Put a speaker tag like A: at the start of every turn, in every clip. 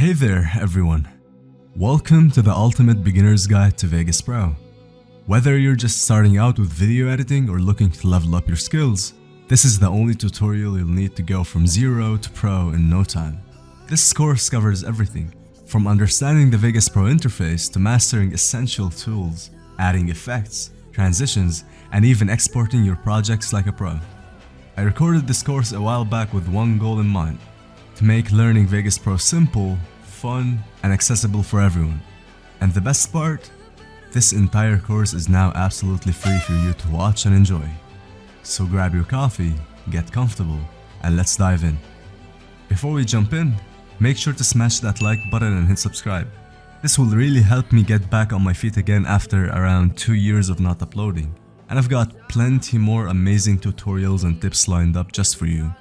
A: Hey there, everyone. Welcome to the ultimate beginner's guide to Vegas Pro. Whether you're just starting out with video editing or looking to level up your skills, this is the only tutorial you'll need to go from zero to pro in no time. This course covers everything, from understanding the Vegas Pro interface to mastering essential tools, adding effects, transitions, and even exporting your projects like a pro. I recorded this course a while back with one goal in mind: to make learning Vegas Pro simple, fun, and accessible for everyone. And the best part? This entire course is now absolutely free for you to watch and enjoy. So grab your coffee, get comfortable, and let's dive in. Before we jump in, make sure to smash that like button and hit subscribe. This will really help me get back on my feet again after around 2 years of not uploading. And I've got plenty more amazing tutorials and tips lined up just for you.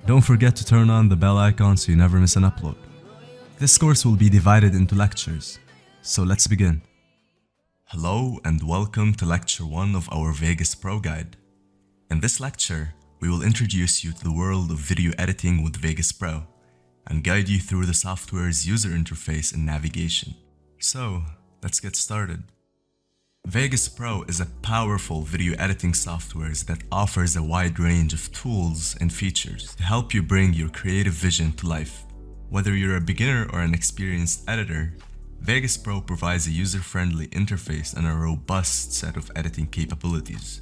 A: Don't forget to turn on the bell icon so you never miss an upload. This course will be divided into lectures, so let's begin. Hello and welcome to lecture 1 of our Vegas Pro Guide. In this lecture, we will introduce you to the world of video editing with Vegas Pro and guide you through the software's user interface and navigation. So, let's get started. Vegas Pro is a powerful video editing software that offers a wide range of tools and features to help you bring your creative vision to life. Whether you're a beginner or an experienced editor, Vegas Pro provides a user-friendly interface and a robust set of editing capabilities.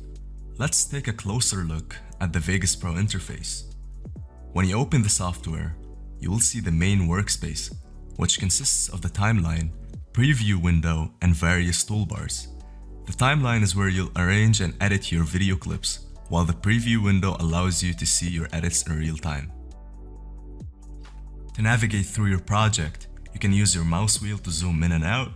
A: Let's take a closer look at the Vegas Pro interface. When you open the software, you will see the main workspace, which consists of the timeline, preview window, and various toolbars. The timeline is where you'll arrange and edit your video clips, while the preview window allows you to see your edits in real time. To navigate through your project, you can use your mouse wheel to zoom in and out,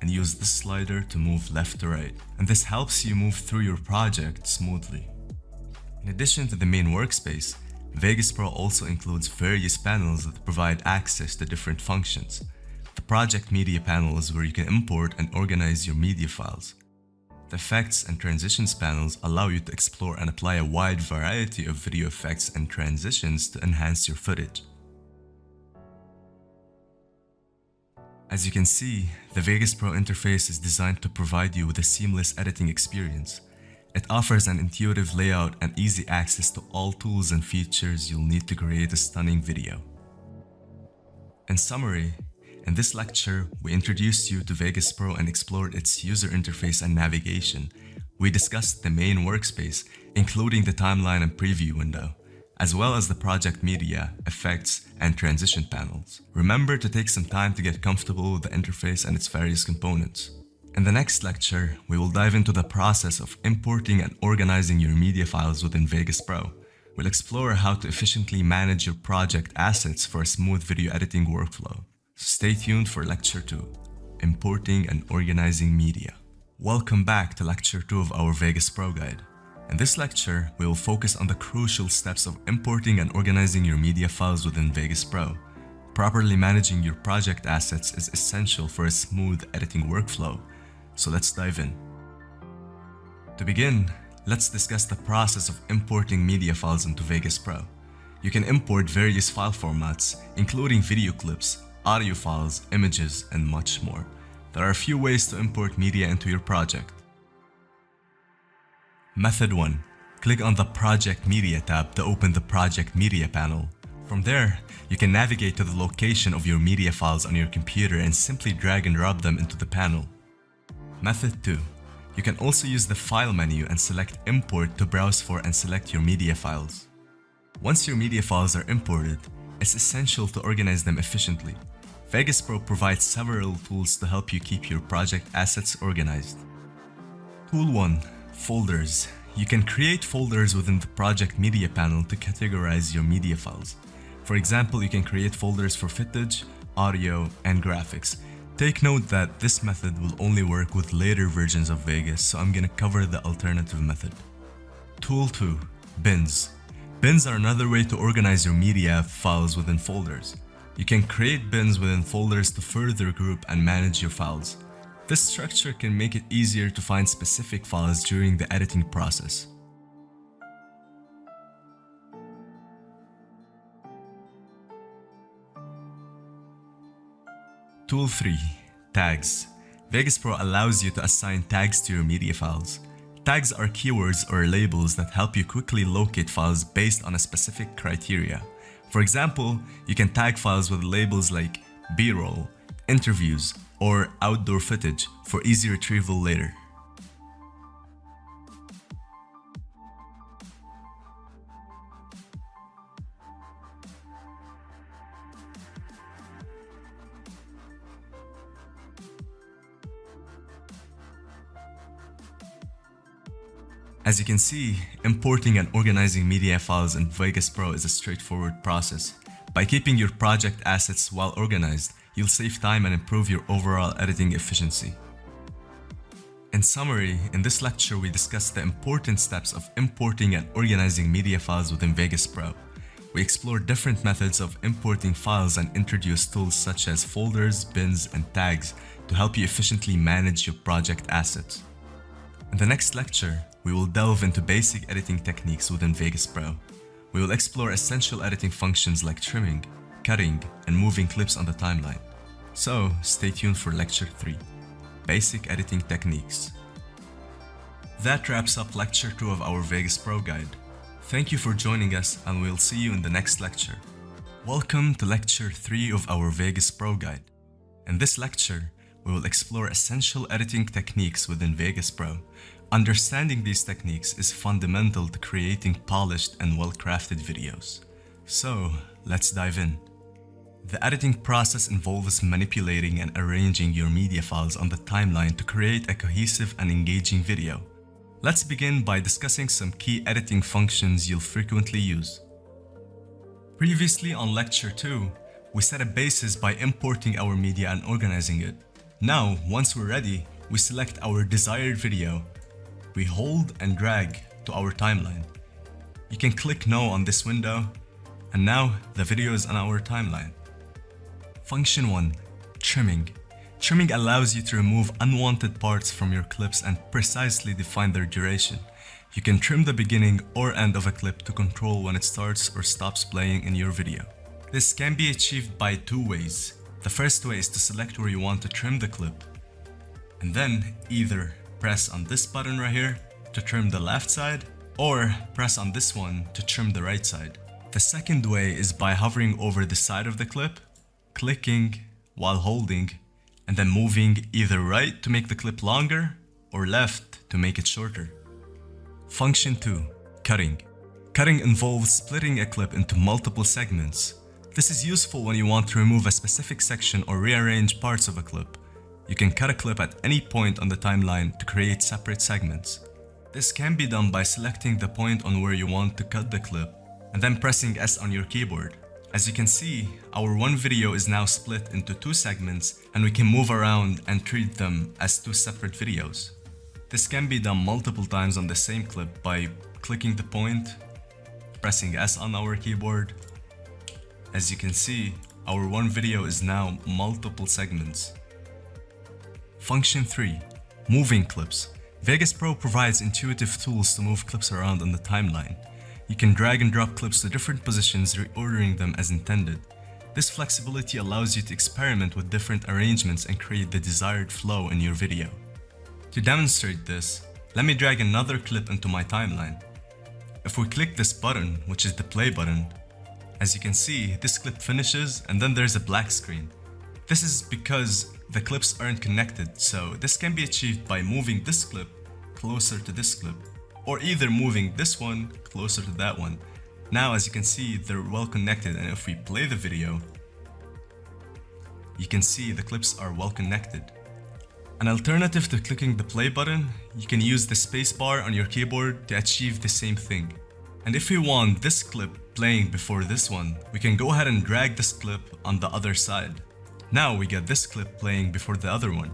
A: and use this slider to move left to right, and this helps you move through your project smoothly. In addition to the main workspace, Vegas Pro also includes various panels that provide access to different functions. The Project Media panel is where you can import and organize your media files. The Effects and Transitions panels allow you to explore and apply a wide variety of video effects and transitions to enhance your footage. As you can see, the Vegas Pro interface is designed to provide you with a seamless editing experience. It offers an intuitive layout and easy access to all tools and features you'll need to create a stunning video. In summary, in this lecture, we introduced you to Vegas Pro and explored its user interface and navigation. We discussed the main workspace, including the timeline and preview window, as well as the project media, effects, and transition panels. Remember to take some time to get comfortable with the interface and its various components. In the next lecture, we will dive into the process of importing and organizing your media files within Vegas Pro. We'll explore how to efficiently manage your project assets for a smooth video editing workflow. Stay tuned for Lecture 2, Importing and Organizing Media. Welcome back to Lecture 2 of our Vegas Pro Guide. In this lecture, we will focus on the crucial steps of importing and organizing your media files within Vegas Pro. Properly managing your project assets is essential for a smooth editing workflow, so let's dive in. To begin, let's discuss the process of importing media files into Vegas Pro. You can import various file formats, including video clips, audio files, images, and much more. There are a few ways to import media into your project. Method 1. Click on the Project Media tab to open the Project Media panel. From there, you can navigate to the location of your media files on your computer and simply drag and drop them into the panel. Method 2. You can also use the File menu and select Import to browse for and select your media files. Once your media files are imported, it's essential to organize them efficiently. Vegas Pro provides several tools to help you keep your project assets organized. Tool 1. Folders. You can create folders within the Project Media panel to categorize your media files. For example, you can create folders for footage, audio, and graphics. Take note that this method will only work with later versions of Vegas, so I'm gonna cover the alternative method. Tool 2. Bins. Bins are another way to organize your media files within folders. You can create bins within folders to further group and manage your files. This structure can make it easier to find specific files during the editing process. Tool 3. Tags. Vegas Pro allows you to assign tags to your media files. Tags are keywords or labels that help you quickly locate files based on a specific criteria. For example, you can tag files with labels like B-roll, interviews, or outdoor footage for easy retrieval later. As you can see, importing and organizing media files in Vegas Pro is a straightforward process. By keeping your project assets well organized, you'll save time and improve your overall editing efficiency. In summary, in this lecture we discussed the important steps of importing and organizing media files within Vegas Pro. We explored different methods of importing files and introduced tools such as folders, bins, and tags to help you efficiently manage your project assets. In the next lecture, we will delve into basic editing techniques within Vegas Pro. We will explore essential editing functions like trimming, cutting, and moving clips on the timeline. So, stay tuned for Lecture 3, Basic Editing Techniques. That wraps up Lecture 2 of our Vegas Pro Guide. Thank you for joining us, and we'll see you in the next lecture. Welcome to Lecture 3 of our Vegas Pro Guide. In this lecture, we will explore essential editing techniques within Vegas Pro. Understanding these techniques is fundamental to creating polished and well-crafted videos. So, let's dive in. The editing process involves manipulating and arranging your media files on the timeline to create a cohesive and engaging video. Let's begin by discussing some key editing functions you'll frequently use. Previously on Lecture 2, we set a basis by importing our media and organizing it. Now, once we're ready, we select our desired video. We hold and drag to our timeline. You can click No on this window, and now the video is on our timeline. Function 1. Trimming. Trimming allows you to remove unwanted parts from your clips and precisely define their duration. You can trim the beginning or end of a clip to control when it starts or stops playing in your video. This can be achieved by two ways. The first way is to select where you want to trim the clip, and then either press on this button right here to trim the left side, or press on this one to trim the right side. The second way is by hovering over the side of the clip, clicking while holding, and then moving either right to make the clip longer or left to make it shorter. Function 2. Cutting. Cutting involves splitting a clip into multiple segments. This is useful when you want to remove a specific section or rearrange parts of a clip. You can cut a clip at any point on the timeline to create separate segments. This can be done by selecting the point on where you want to cut the clip and then pressing S on your keyboard. As you can see, our one video is now split into two segments, and we can move around and treat them as two separate videos. This can be done multiple times on the same clip by clicking the point, pressing S on our keyboard. As you can see, our one video is now multiple segments. Function 3. Moving clips. Vegas Pro provides intuitive tools to move clips around on the timeline. You can drag and drop clips to different positions, reordering them as intended. This flexibility allows you to experiment with different arrangements and create the desired flow in your video. To demonstrate this, let me drag another clip into my timeline. If we click this button, which is the play button, as you can see, this clip finishes and then there's a black screen. This is because the clips aren't connected, so this can be achieved by moving this clip closer to this clip, or either moving this one closer to that one. Now, as you can see, they're well connected, and if we play the video, you can see the clips are well connected. An alternative to clicking the play button, you can use the spacebar on your keyboard to achieve the same thing. And if we want this clip playing before this one, we can go ahead and drag this clip on the other side. Now we get this clip playing before the other one.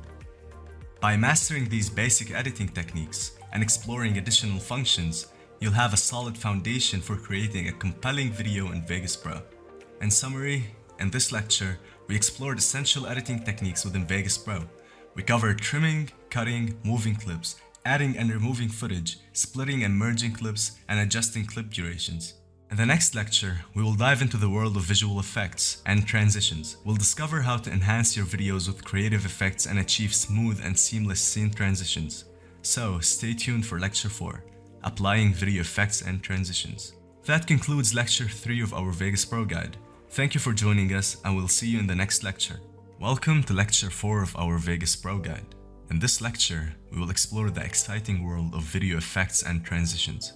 A: By mastering these basic editing techniques and exploring additional functions, you'll have a solid foundation for creating a compelling video in Vegas Pro. In summary, in this lecture, we explored essential editing techniques within Vegas Pro. We covered trimming, cutting, moving clips, adding and removing footage, splitting and merging clips, and adjusting clip durations. In In the next lecture, we will dive into the world of visual effects and transitions. We'll discover how to enhance your videos with creative effects and achieve smooth and seamless scene transitions. So, stay tuned for Lecture 4, Applying Video Effects and Transitions. That concludes Lecture 3 of our Vegas Pro Guide. Thank you for joining us, and we'll see you in the next lecture. Welcome to Lecture 4 of our Vegas Pro Guide. In this lecture, we will explore the exciting world of video effects and transitions.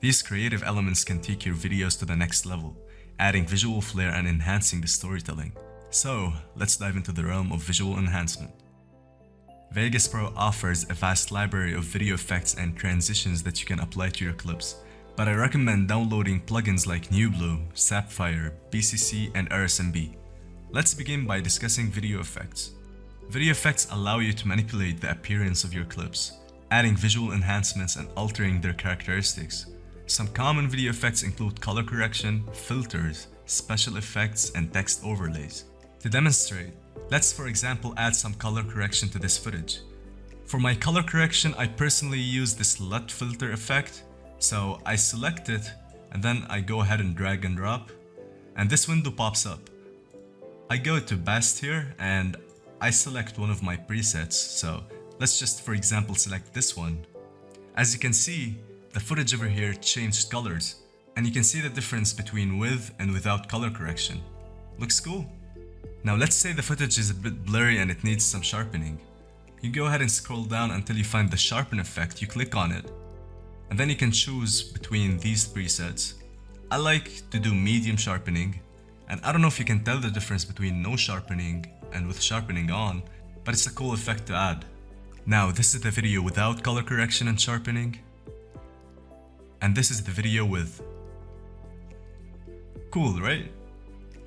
A: These creative elements can take your videos to the next level, adding visual flair and enhancing the storytelling. So, let's dive into the realm of visual enhancement. Vegas Pro offers a vast library of video effects and transitions that you can apply to your clips, but I recommend downloading plugins like NewBlue, Sapphire, BCC, and RSMB. Let's begin by discussing video effects. Video effects allow you to manipulate the appearance of your clips, adding visual enhancements and altering their characteristics. Some common video effects include color correction, filters, special effects, and text overlays. To demonstrate, let's for example add some color correction to this footage. For my color correction, I personally use this LUT filter effect. So I select it and then I go ahead and drag and drop, and this window pops up. I go to best here and I select one of my presets, so let's just for example select this one. As you can see, the footage over here changed colors, and you can see the difference between with and without color correction. Looks cool. Now let's say the footage is a bit blurry and it needs some sharpening. You go ahead and scroll down until you find the sharpen effect, you click on it, and then you can choose between these presets. I like to do medium sharpening, and I don't know if you can tell the difference between no sharpening and with sharpening on, but it's a cool effect to add. Now this is the video without color correction and sharpening, and this is the video with. Cool, right?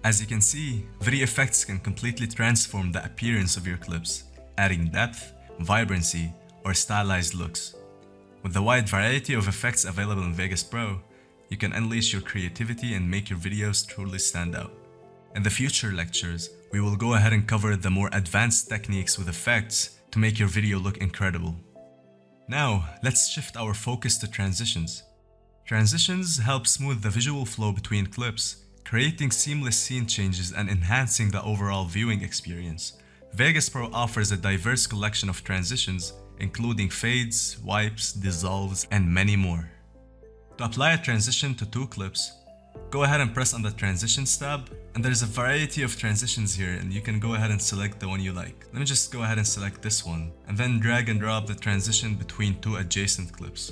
A: As you can see, video effects can completely transform the appearance of your clips, adding depth, vibrancy, or stylized looks. With the wide variety of effects available in Vegas Pro, you can unleash your creativity and make your videos truly stand out. In the future lectures, we will go ahead and cover the more advanced techniques with effects to make your video look incredible. Now, let's shift our focus to transitions. Transitions help smooth the visual flow between clips, creating seamless scene changes and enhancing the overall viewing experience. Vegas Pro offers a diverse collection of transitions, including fades, wipes, dissolves, and many more. To apply a transition to two clips, go ahead and press on the Transitions tab, and there's a variety of transitions here, and you can go ahead and select the one you like. Let me just go ahead and select this one, and then drag and drop the transition between two adjacent clips,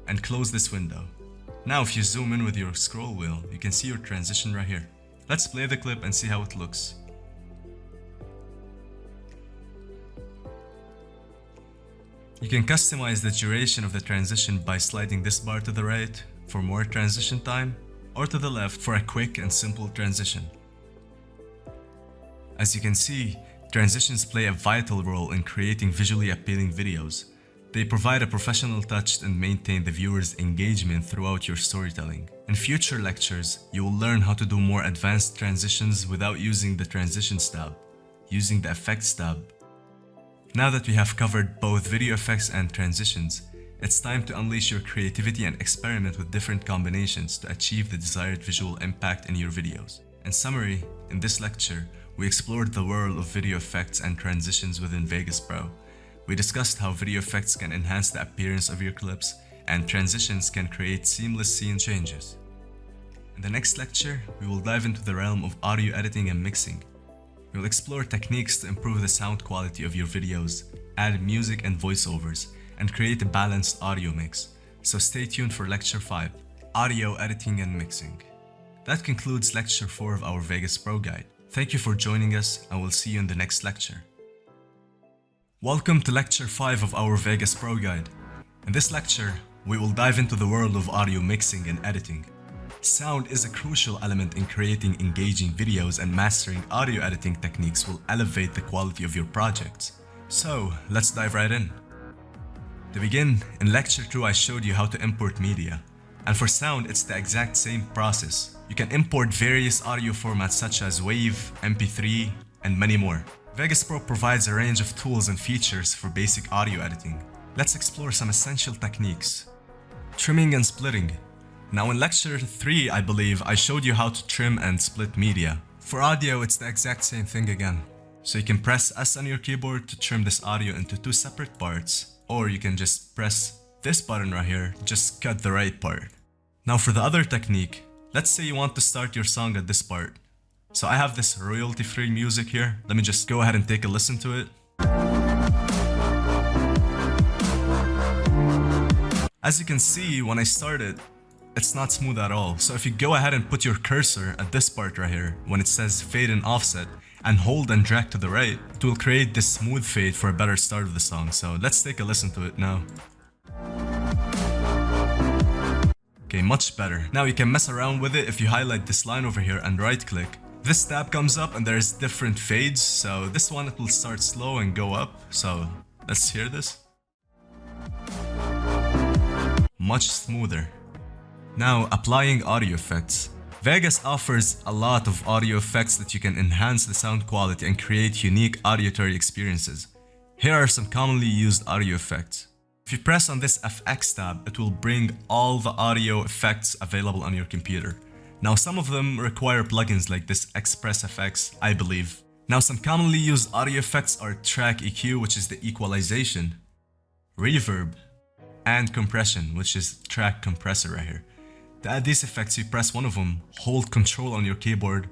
A: and close this window. Now if you zoom in with your scroll wheel, you can see your transition right here. Let's play the clip and see how it looks. You can customize the duration of the transition by sliding this bar to the right for more transition time, or to the left for a quick and simple transition. As you can see, transitions play a vital role in creating visually appealing videos. They provide a professional touch and maintain the viewer's engagement throughout your storytelling. In future lectures, you will learn how to do more advanced transitions without using the Transitions tab, using the Effects tab. Now that we have covered both video effects and transitions, it's time to unleash your creativity and experiment with different combinations to achieve the desired visual impact in your videos. In summary, in this lecture, we explored the world of video effects and transitions within Vegas Pro. We discussed how video effects can enhance the appearance of your clips, and transitions can create seamless scene changes. In the next lecture, we will dive into the realm of audio editing and mixing. We will explore techniques to improve the sound quality of your videos, add music and voiceovers, and create a balanced audio mix. So stay tuned for Lecture 5, Audio Editing and Mixing. That concludes Lecture 4 of our Vegas Pro Guide. Thank you for joining us, and we'll see you in the next lecture. Welcome to Lecture 5 of our Vegas Pro Guide. In this lecture, we will dive into the world of audio mixing and editing. Sound is a crucial element in creating engaging videos, and mastering audio editing techniques will elevate the quality of your projects. So, let's dive right in. To begin, in Lecture 2 I showed you how to import media. And for sound, it's the exact same process. You can import various audio formats such as WAV, MP3, and many more. Vegas Pro provides a range of tools and features for basic audio editing. Let's explore some essential techniques. Trimming and splitting. Now in lecture 3, I believe, I showed you how to trim and split media. For audio, it's the exact same thing again. So you can press S on your keyboard to trim this audio into 2 separate parts, or you can just press this button right here, just cut the right part. Now for the other technique, let's say you want to start your song at this part. So I have this royalty-free music here. Let me just go ahead and take a listen to it. As you can see, when I started, it's not smooth at all. So if you go ahead and put your cursor at this part right here, when it says fade and offset, and hold and drag to the right, it will create this smooth fade for a better start of the song. So let's take a listen to it now. Okay, much better. Now you can mess around with it if you highlight this line over here and right click. This tab comes up and there's different fades. So this one, it will start slow and go up. So let's hear this. Much smoother. Now applying audio effects. Vegas offers a lot of audio effects that you can enhance the sound quality and create unique auditory experiences. Here are some commonly used audio effects. If you press on this FX tab, it will bring all the audio effects available on your computer. Now some of them require plugins like this Express FX, I believe. Now some commonly used audio effects are track EQ, which is the equalization, reverb, and compression, which is track compressor right here. To add these effects, you press one of them, hold Control on your keyboard,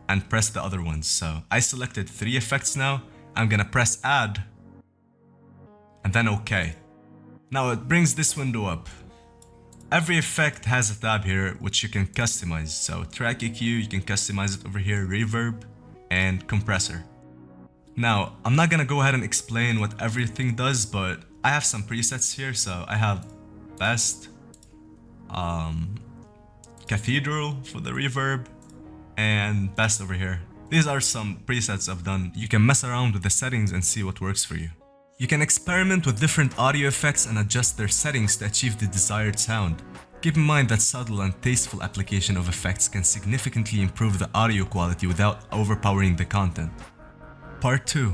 A: and press the other ones. So I selected 3 effects now. I'm gonna press Add, and then OK. Now it brings this window up. Every effect has a tab here which you can customize. So track EQ, you can customize it over here, reverb, and compressor. Now, I'm not gonna go ahead and explain what everything does, but I have some presets here. So I have best, cathedral for the reverb, and best over here. These are some presets I've done. You can mess around with the settings and see what works for you. You can experiment with different audio effects and adjust their settings to achieve the desired sound. Keep in mind that subtle and tasteful application of effects can significantly improve the audio quality without overpowering the content. Part 2.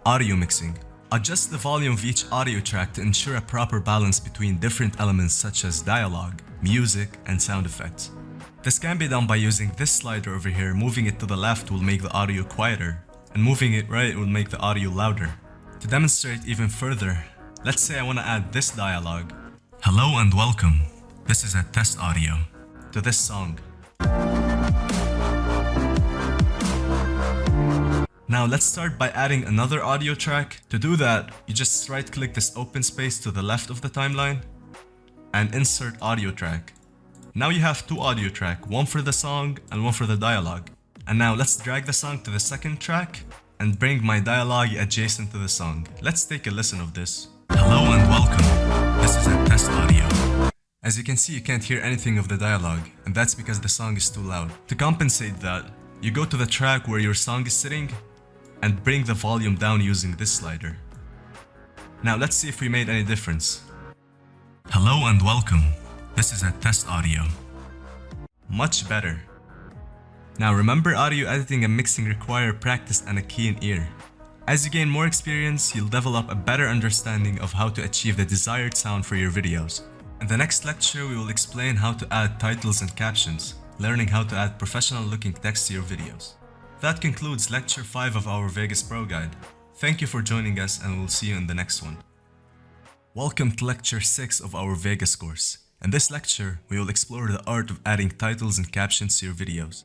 A: Audio mixing. Adjust the volume of each audio track to ensure a proper balance between different elements such as dialogue, music, and sound effects. This can be done by using this slider over here. Moving it to the left will make the audio quieter, and moving it right will make the audio louder. To demonstrate even further, let's say I want to add this dialogue. Hello and welcome. This is a test audio to this song. Now let's start by adding another audio track. To do that, you just right click this open space to the left of the timeline and insert audio track. Now you have 2 audio tracks, one for the song and one for the dialogue. And now let's drag the song to the second track and bring my dialogue adjacent to the song. Let's take a listen of this. Hello and welcome. This is a test audio. As you can see, you can't hear anything of the dialogue, and that's because the song is too loud. To compensate that, you go to the track where your song is sitting and bring the volume down using this slider. Now let's see if we made any difference. Hello and welcome. This is a test audio. Much better. Now remember, audio editing and mixing require practice and a keen ear. As you gain more experience, you'll develop a better understanding of how to achieve the desired sound for your videos. In the next lecture, we will explain how to add titles and captions, learning how to add professional looking text to your videos. That concludes lecture 5 of our Vegas Pro Guide. Thank you for joining us, and we'll see you in the next one. Welcome to lecture 6 of our Vegas course. In this lecture, we will explore the art of adding titles and captions to your videos.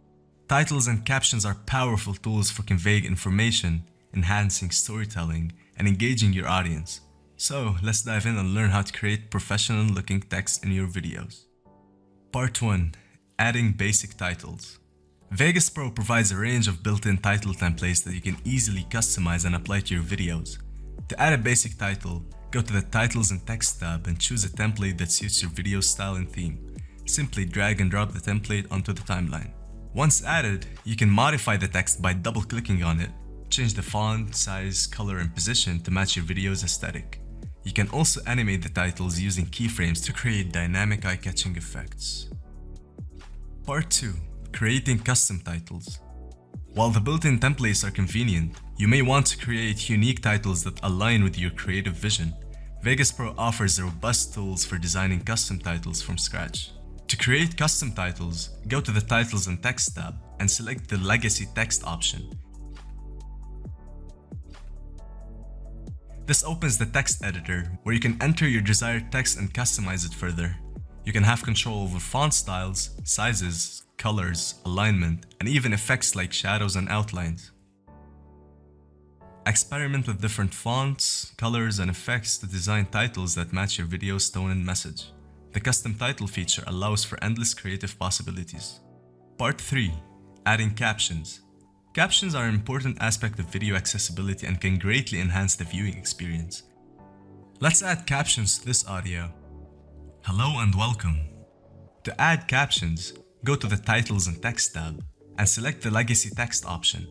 A: Titles and captions are powerful tools for conveying information, enhancing storytelling, and engaging your audience. So let's dive in and learn how to create professional looking text in your videos. Part 1. Adding basic titles. Vegas Pro provides a range of built-in title templates that you can easily customize and apply to your videos. To add a basic title, go to the Titles and Text tab and choose a template that suits your video style and theme. Simply drag and drop the template onto the timeline. Once added, you can modify the text by double-clicking on it. Change the font, size, color, and position to match your video's aesthetic. You can also animate the titles using keyframes to create dynamic eye-catching effects. Part 2. Creating custom titles. While the built-in templates are convenient, you may want to create unique titles that align with your creative vision. Vegas Pro offers robust tools for designing custom titles from scratch. To create custom titles, go to the Titles and Text tab and select the Legacy Text option. This opens the text editor where you can enter your desired text and customize it further. You can have control over font styles, sizes, colors, alignment, and even effects like shadows and outlines. Experiment with different fonts, colors, and effects to design titles that match your video's tone and message. The custom title feature allows for endless creative possibilities. Part 3. Adding captions. Captions are an important aspect of video accessibility and can greatly enhance the viewing experience. Let's add captions to this audio. Hello and welcome. To add captions, go to the Titles and Text tab and select the Legacy Text option.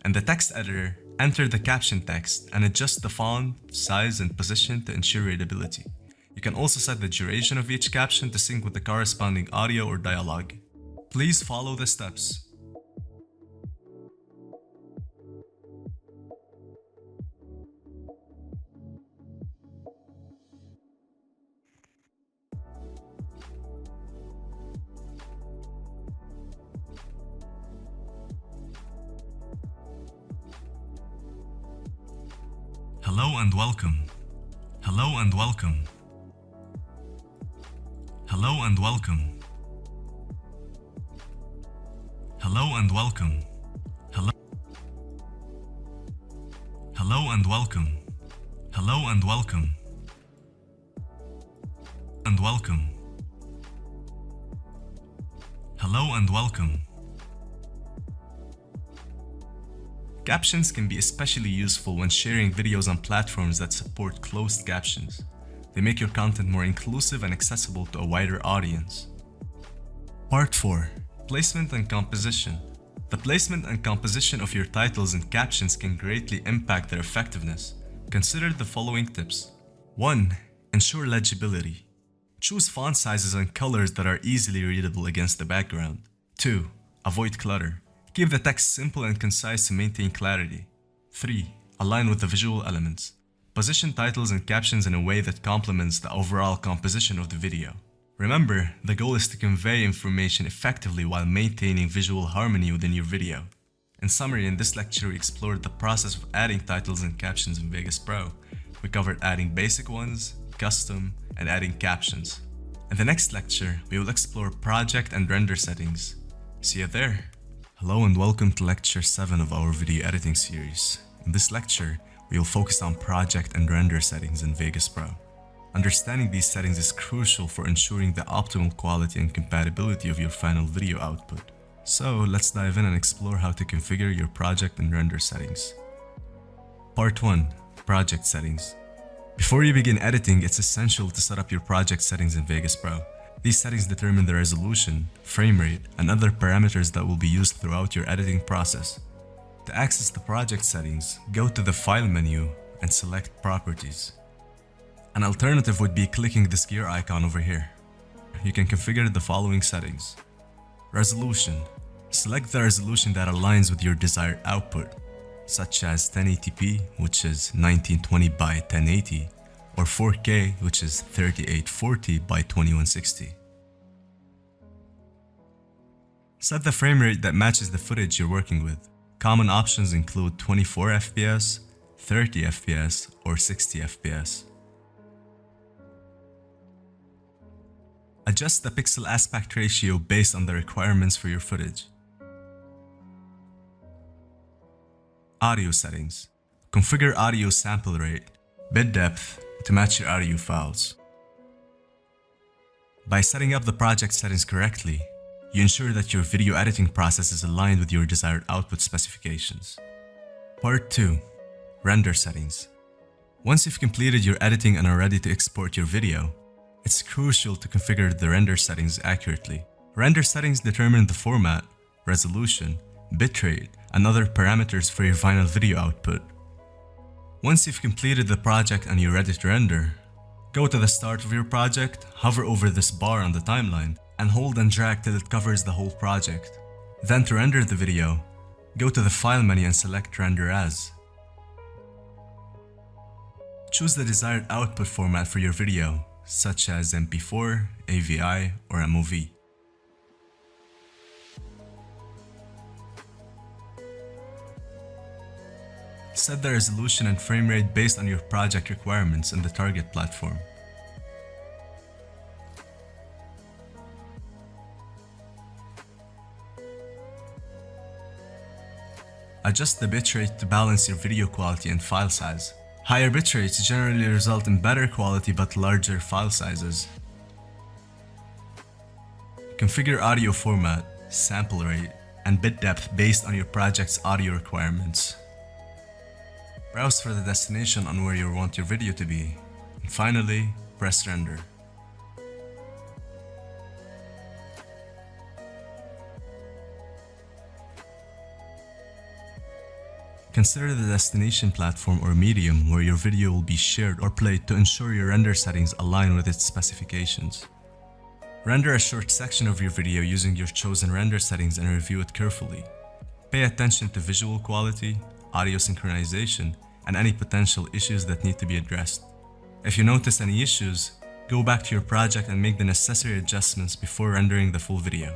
A: In the text editor, enter the caption text and adjust the font, size, and position to ensure readability. You can also set the duration of each caption to sync with the corresponding audio or dialogue. Please follow the steps. Hello and welcome. Hello and welcome. Hello and welcome. Hello and welcome. Hello. Hello and welcome. Hello and welcome. And welcome. Hello and welcome. Captions can be especially useful when sharing videos on platforms that support closed captions. They make your content more inclusive and accessible to a wider audience. Part 4. Placement and composition. The placement and composition of your titles and captions can greatly impact their effectiveness. Consider the following tips. 1. Ensure legibility. Choose font sizes and colors that are easily readable against the background. 2. Avoid clutter. Keep the text simple and concise to maintain clarity. 3. Align with the visual elements. Position titles and captions in a way that complements the overall composition of the video. Remember, the goal is to convey information effectively while maintaining visual harmony within your video. In summary, in this lecture we explored the process of adding titles and captions in Vegas Pro. We covered adding basic ones, custom, and adding captions. In the next lecture, we will explore project and render settings. See you there! Hello and welcome to lecture 7 of our video editing series. In this lecture, we will focus on project and render settings in Vegas Pro. Understanding these settings is crucial for ensuring the optimal quality and compatibility of your final video output. So let's dive in and explore how to configure your project and render settings. Part 1. Project settings. Before you begin editing, it's essential to set up your project settings in Vegas Pro. These settings determine the resolution, frame rate, and other parameters that will be used throughout your editing process. To access the project settings, go to the File menu and select Properties. An alternative would be clicking this gear icon over here. You can configure the following settings. Resolution. Select the resolution that aligns with your desired output, such as 1080p, which is 1920 by 1080, or 4K, which is 3840 by 2160. Set the frame rate that matches the footage you're working with. Common options include 24 FPS, 30 FPS, or 60 FPS. Adjust the pixel aspect ratio based on the requirements for your footage. Audio settings. Configure audio sample rate, bit depth, to match your audio files. By setting up the project settings correctly, you ensure that your video editing process is aligned with your desired output specifications. Part 2. Render settings. Once you've completed your editing and are ready to export your video, it's crucial to configure the render settings accurately. Render settings determine the format, resolution, bitrate, and other parameters for your final video output. Once you've completed the project and you're ready to render, go to the start of your project, hover over this bar on the timeline, and hold and drag till it covers the whole project. Then to render the video, go to the File menu and select Render As. Choose the desired output format for your video, such as MP4, AVI, or MOV. Set the resolution and frame rate based on your project requirements and the target platform. Adjust the bitrate to balance your video quality and file size. Higher bitrates generally result in better quality but larger file sizes. Configure audio format, sample rate, and bit depth based on your project's audio requirements. Browse for the destination on where you want your video to be. And finally, press render. Consider the destination platform or medium where your video will be shared or played to ensure your render settings align with its specifications. Render a short section of your video using your chosen render settings and review it carefully. Pay attention to visual quality, audio synchronization, and any potential issues that need to be addressed. If you notice any issues, go back to your project and make the necessary adjustments before rendering the full video.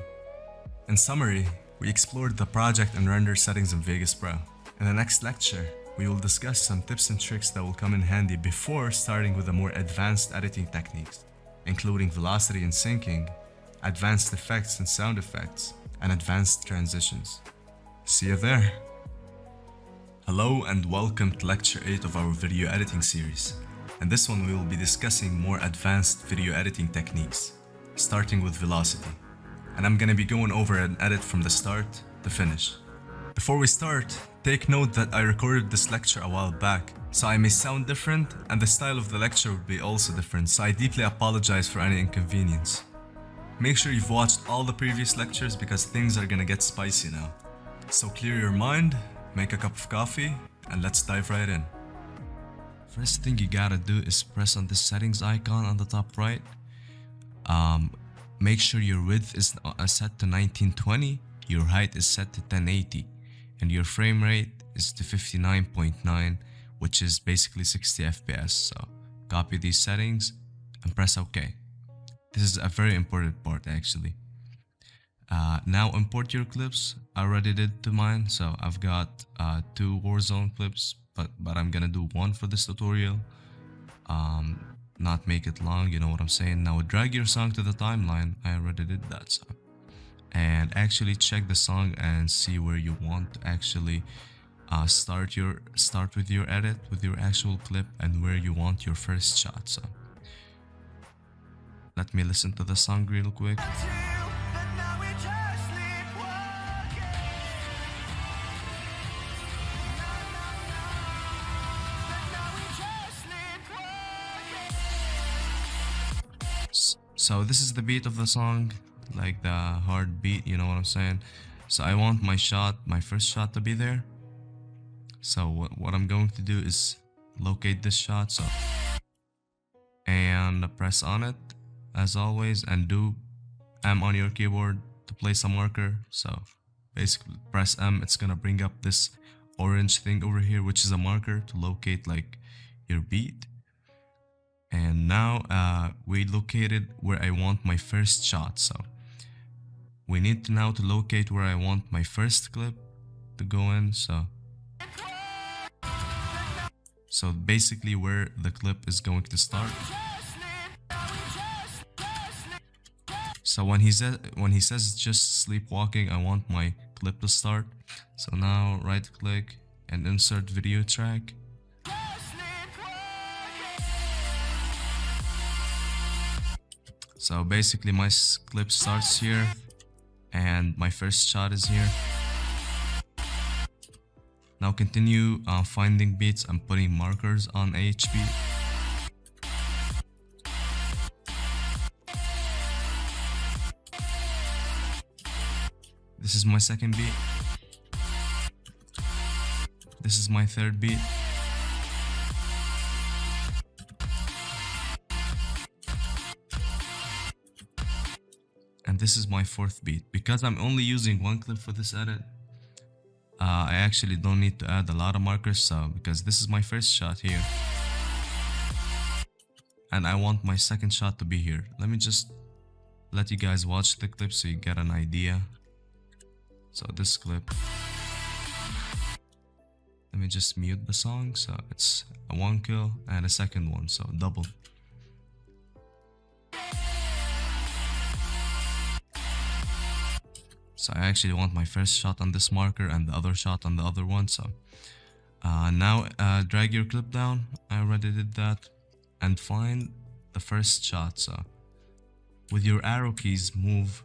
A: In summary, we explored the project and render settings in Vegas Pro. In the next lecture, we will discuss some tips and tricks that will come in handy before starting with the more advanced editing techniques, including velocity and syncing, advanced effects and sound effects, and advanced transitions. See you there! Hello and welcome to Lecture 8 of our video editing series. In this one we will be discussing more advanced video editing techniques, starting with velocity. And I'm gonna be going over an edit from the start to finish. Before we start, take note that I recorded this lecture a while back, so I may sound different and the style of the lecture will be also different, so I deeply apologize for any inconvenience. Make sure you've watched all the previous lectures because things are gonna get spicy now. So clear your mind, make a cup of coffee, and let's dive right in. First thing you gotta do is press on the settings icon on the top right. Make sure your width is set to 1920, your height is set to 1080. And your frame rate is to 59.9, which is basically 60 FPS. So copy these settings and press OK. This is a very important part actually. Now import your clips. I already did to mine, so I've got 2 Warzone clips, but I'm gonna do 1 for this tutorial. Not make it long, you know what I'm saying. Now drag your song to the timeline. I already did that, so. And actually check the song and see where you want to actually start with your edit, with your actual clip, and where you want your first shot. So let me listen to the song real quick. So this is the beat of the song, like the hard beat, you know what I'm saying. So I want my first shot to be there. So what I'm going to do is locate this shot, so and press on it as always, and do M on your keyboard to place a marker. So basically press M, it's gonna bring up this orange thing over here, which is a marker to locate like your beat. And now we located where I want my first shot, so we need to now to locate where I want my first clip to go in. So basically where the clip is going to start. So when he says just sleepwalking, I want my clip to start. So now right click and insert video track. So basically my clip starts here and my first shot is here. Now continue finding beats and putting markers on each beat. This is my second beat. This is my third beat. And this is my fourth beat. Because I'm only using 1 clip for this edit, I actually don't need to add a lot of markers, so because this is my first shot here. and I want my second shot to be here. Let me just let you guys watch the clip so you get an idea. So this clip, let me just mute the song. So it's a 1 kill and a second one, so double. So I actually want my first shot on this marker and the other shot on the other one. So now drag your clip down. I already did that. And find the first shot. So with your arrow keys, move.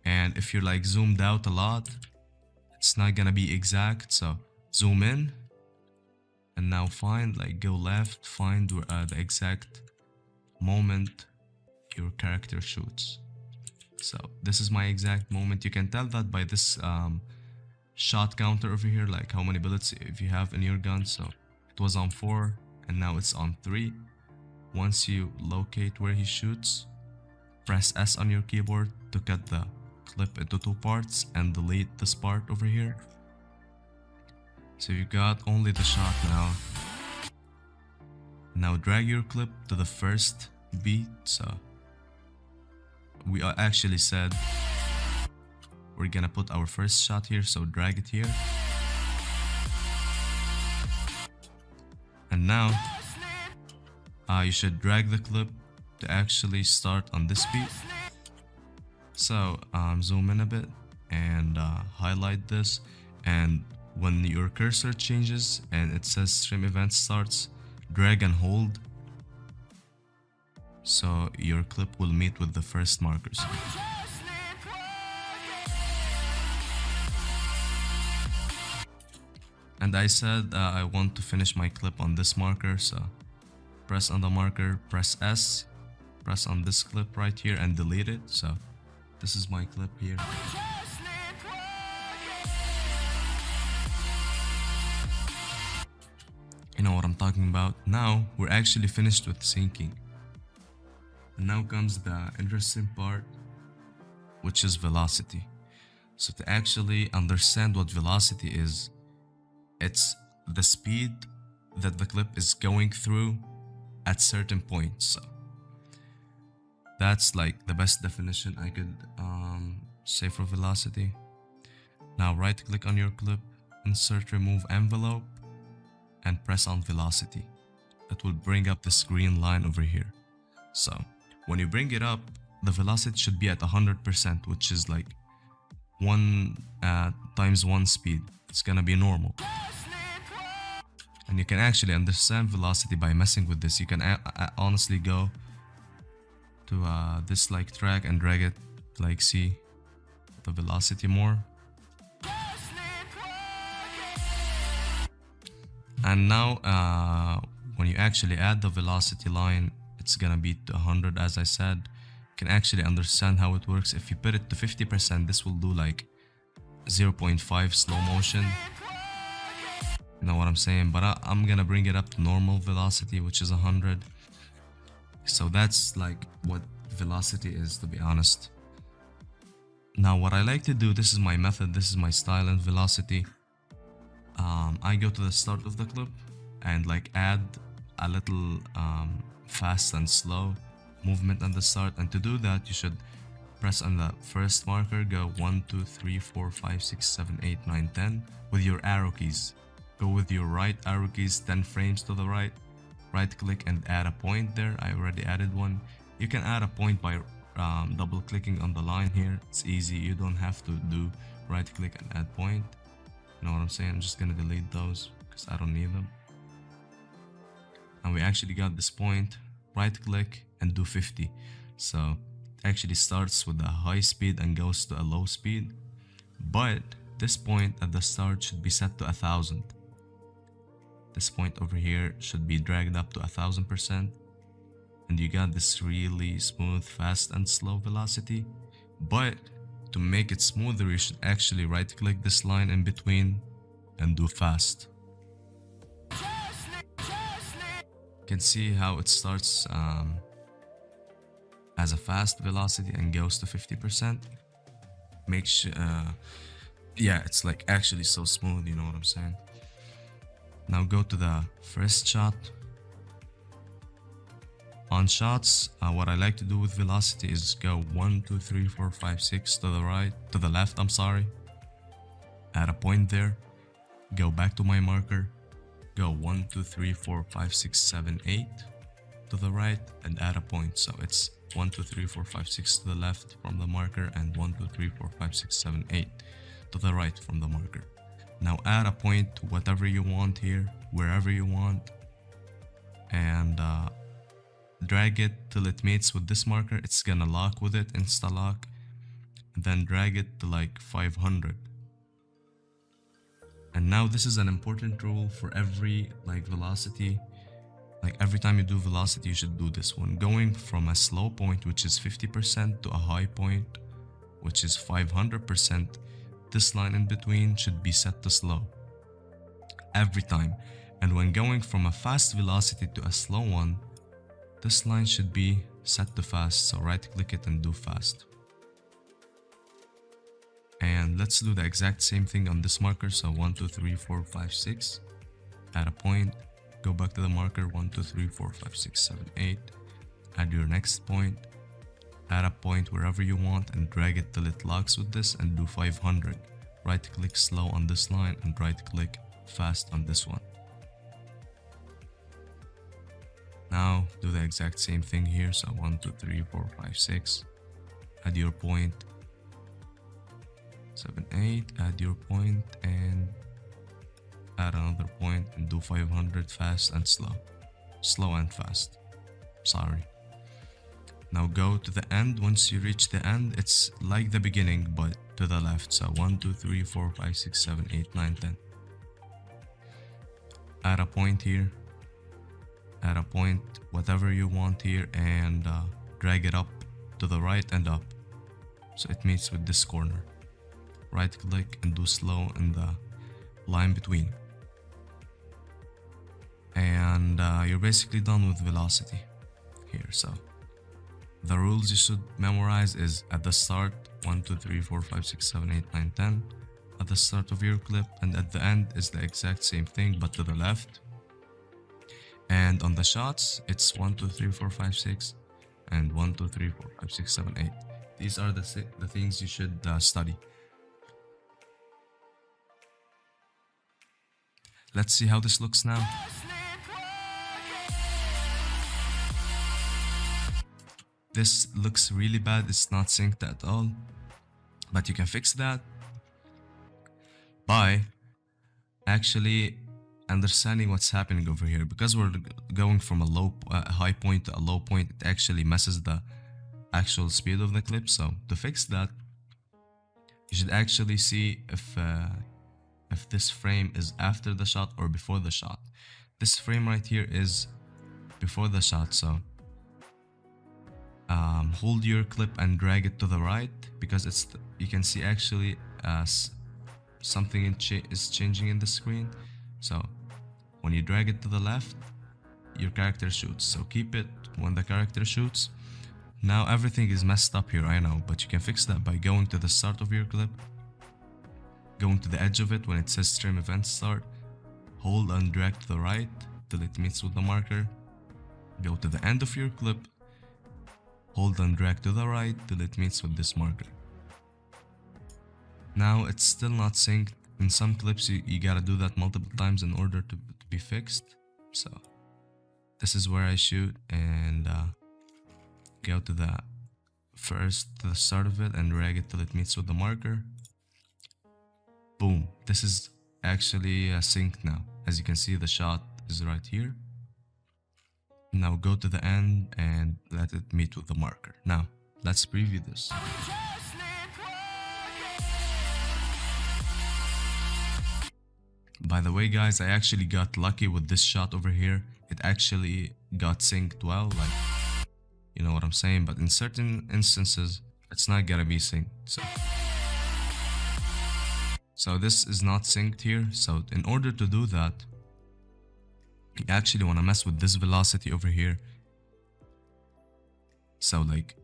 A: And if you're like zoomed out a lot, it's not gonna be exact. So zoom in. And now find, like, go left, find the exact moment your character shoots. So this is my exact moment. You can tell that by this shot counter over here, like how many bullets if you have in your gun. So it was on 4 and now it's on 3. Once you locate where he shoots, press S on your keyboard to cut the clip into 2 parts and delete this part over here. So you got only the shot now. Now drag your clip to the first beat. So we actually said we're gonna put our first shot here, so drag it here. And now you should drag the clip to actually start on this beat. So zoom in a bit and highlight this, and when your cursor changes and it says stream event starts, drag and hold so your clip will meet with the first markers. And I said I want to finish my clip on this marker, so press on the marker, press S, press on this clip right here and delete it. So this is my clip here. You know what I'm talking about. Now we're actually finished with syncing. And now comes the interesting part, which is velocity. So to actually understand what velocity is, it's the speed that the clip is going through at certain points. So that's like the best definition I could say for velocity. Now right click on your clip, insert remove envelope, and press on velocity. That will bring up this green line over here. So when you bring it up, the velocity should be at 100%, which is like 1 times 1 speed. It's gonna be normal. And you can actually understand velocity by messing with this. You can honestly go to this like track and drag it, like see the velocity more. And now when you actually add the velocity line, it's gonna be to 100, as I said. You can actually understand how it works. If you put it to 50%, this will do like 0.5 slow motion. You know what I'm saying? But I'm gonna bring it up to normal velocity, which is 100. So that's like what velocity is, to be honest. Now what I like to do, this is my method, this is my style in velocity. I go to the start of the clip and like add a little fast and slow movement at the start. And to do that, you should press on the first marker, go 1, 2, 3, 4, 5, 6, 7, 8, 9, 10 with your arrow keys. Go with your right arrow keys 10 frames to the right. Right click and add a point there. I already added one. You can add a point by double clicking on the line here. It's easy. You don't have to do right click and add point. You know what I'm saying? I'm just gonna delete those because I don't need them. And we actually got this point. Right click and do 50. So it actually starts with a high speed and goes to a low speed. But this point at the start should be set to 1000. This point over here should be dragged up to 1000%. And you got this really smooth, fast and slow velocity. But to make it smoother, you should actually right click this line in between and do fast. You can see how it starts as a fast velocity and goes to 50%. Make sure, yeah, it's like actually so smooth, you know what I'm saying? Now go to the first shot. On shots, what I like to do with velocity is go 1, 2, 3, 4, 5, 6 to the right, to the left, I'm sorry. Add a point there, go back to my marker, go 1, 2, 3, 4, 5, 6, 7, 8 to the right and add a point. So it's 1, 2, 3, 4, 5, 6 to the left from the marker and 1, 2, 3, 4, 5, 6, 7, 8 to the right from the marker. Now add a point to whatever you want here, wherever you want, and drag it till it mates with this marker. It's gonna lock with it, insta lock, and then drag it to like 500. And now this is an important rule for every velocity. Like every time you do velocity, you should do this one. Going from a slow point, which is 50%, to a high point, which is 500%, this line in between should be set to slow every time. And when going from a fast velocity to a slow one, this line should be set to fast. So right click it and do fast. And let's do the exact same thing on this marker. So 1, 2, 3, 4, 5, 6. Add a point. Go back to the marker. 1, 2, 3, 4, 5, 6, 7, 8. Add your next point. Add a point wherever you want and drag it till it locks with this and do 500. Right click slow on this line and right click fast on this one. Now do the exact same thing here. So 1, 2, 3, 4, 5, 6. Add your point. 7, 8. Add your point and add another point and do 500 fast and slow. Slow and fast. Sorry. Now go to the end. Once you reach the end, it's like the beginning but to the left. So 1, 2, 3, 4, 5, 6, 7, 8, 9, 10. Add a point here. Add a point, whatever you want here, and drag it up to the right and up. So it meets with this corner. Right click and do slow in the line between. And you're basically done with velocity here. So the rules you should memorize is at the start 1, 2, 3, 4, 5, 6, 7, 8, 9, 10 at the start of your clip, and at the end is the exact same thing but to the left. And on the shots it's 1, 2, 3, 4, 5, 6 and 1, 2, 3, 4, 5, 6, 7, 8. These are the things you should study. Let's see how this looks now. This looks really bad. It's not synced at all, but you can fix that by actually understanding what's happening over here. Because we're going from a high point to a low point, it actually messes the actual speed of the clip. So to fix that, you should actually see if this frame is after the shot or before the shot. This frame right here is before the shot, so hold your clip and drag it to the right, because you can see actually something is changing in the screen. So when you drag it to the left, your character shoots. So keep it when the character shoots. Now everything is messed up here, I know, but you can fix that by going to the start of your clip, going to the edge of it when it says stream event start, hold and drag to the right till it meets with the marker, go to the end of your clip, hold and drag to the right till it meets with this marker. Now it's still not synced. In some clips you gotta do that multiple times in order to be fixed. So this is where I shoot and go to the start of it and drag it till it meets with the marker. Boom, this is actually synced now. As you can see, the shot is right here. Now go to the end and let it meet with the marker. Now let's preview this. By the way guys, I actually got lucky with this shot over here. It actually got synced well, like, you know what I'm saying, but in certain instances it's not gonna be synced. So this is not synced here. So in order to do that, you actually want to mess with this velocity over here. So like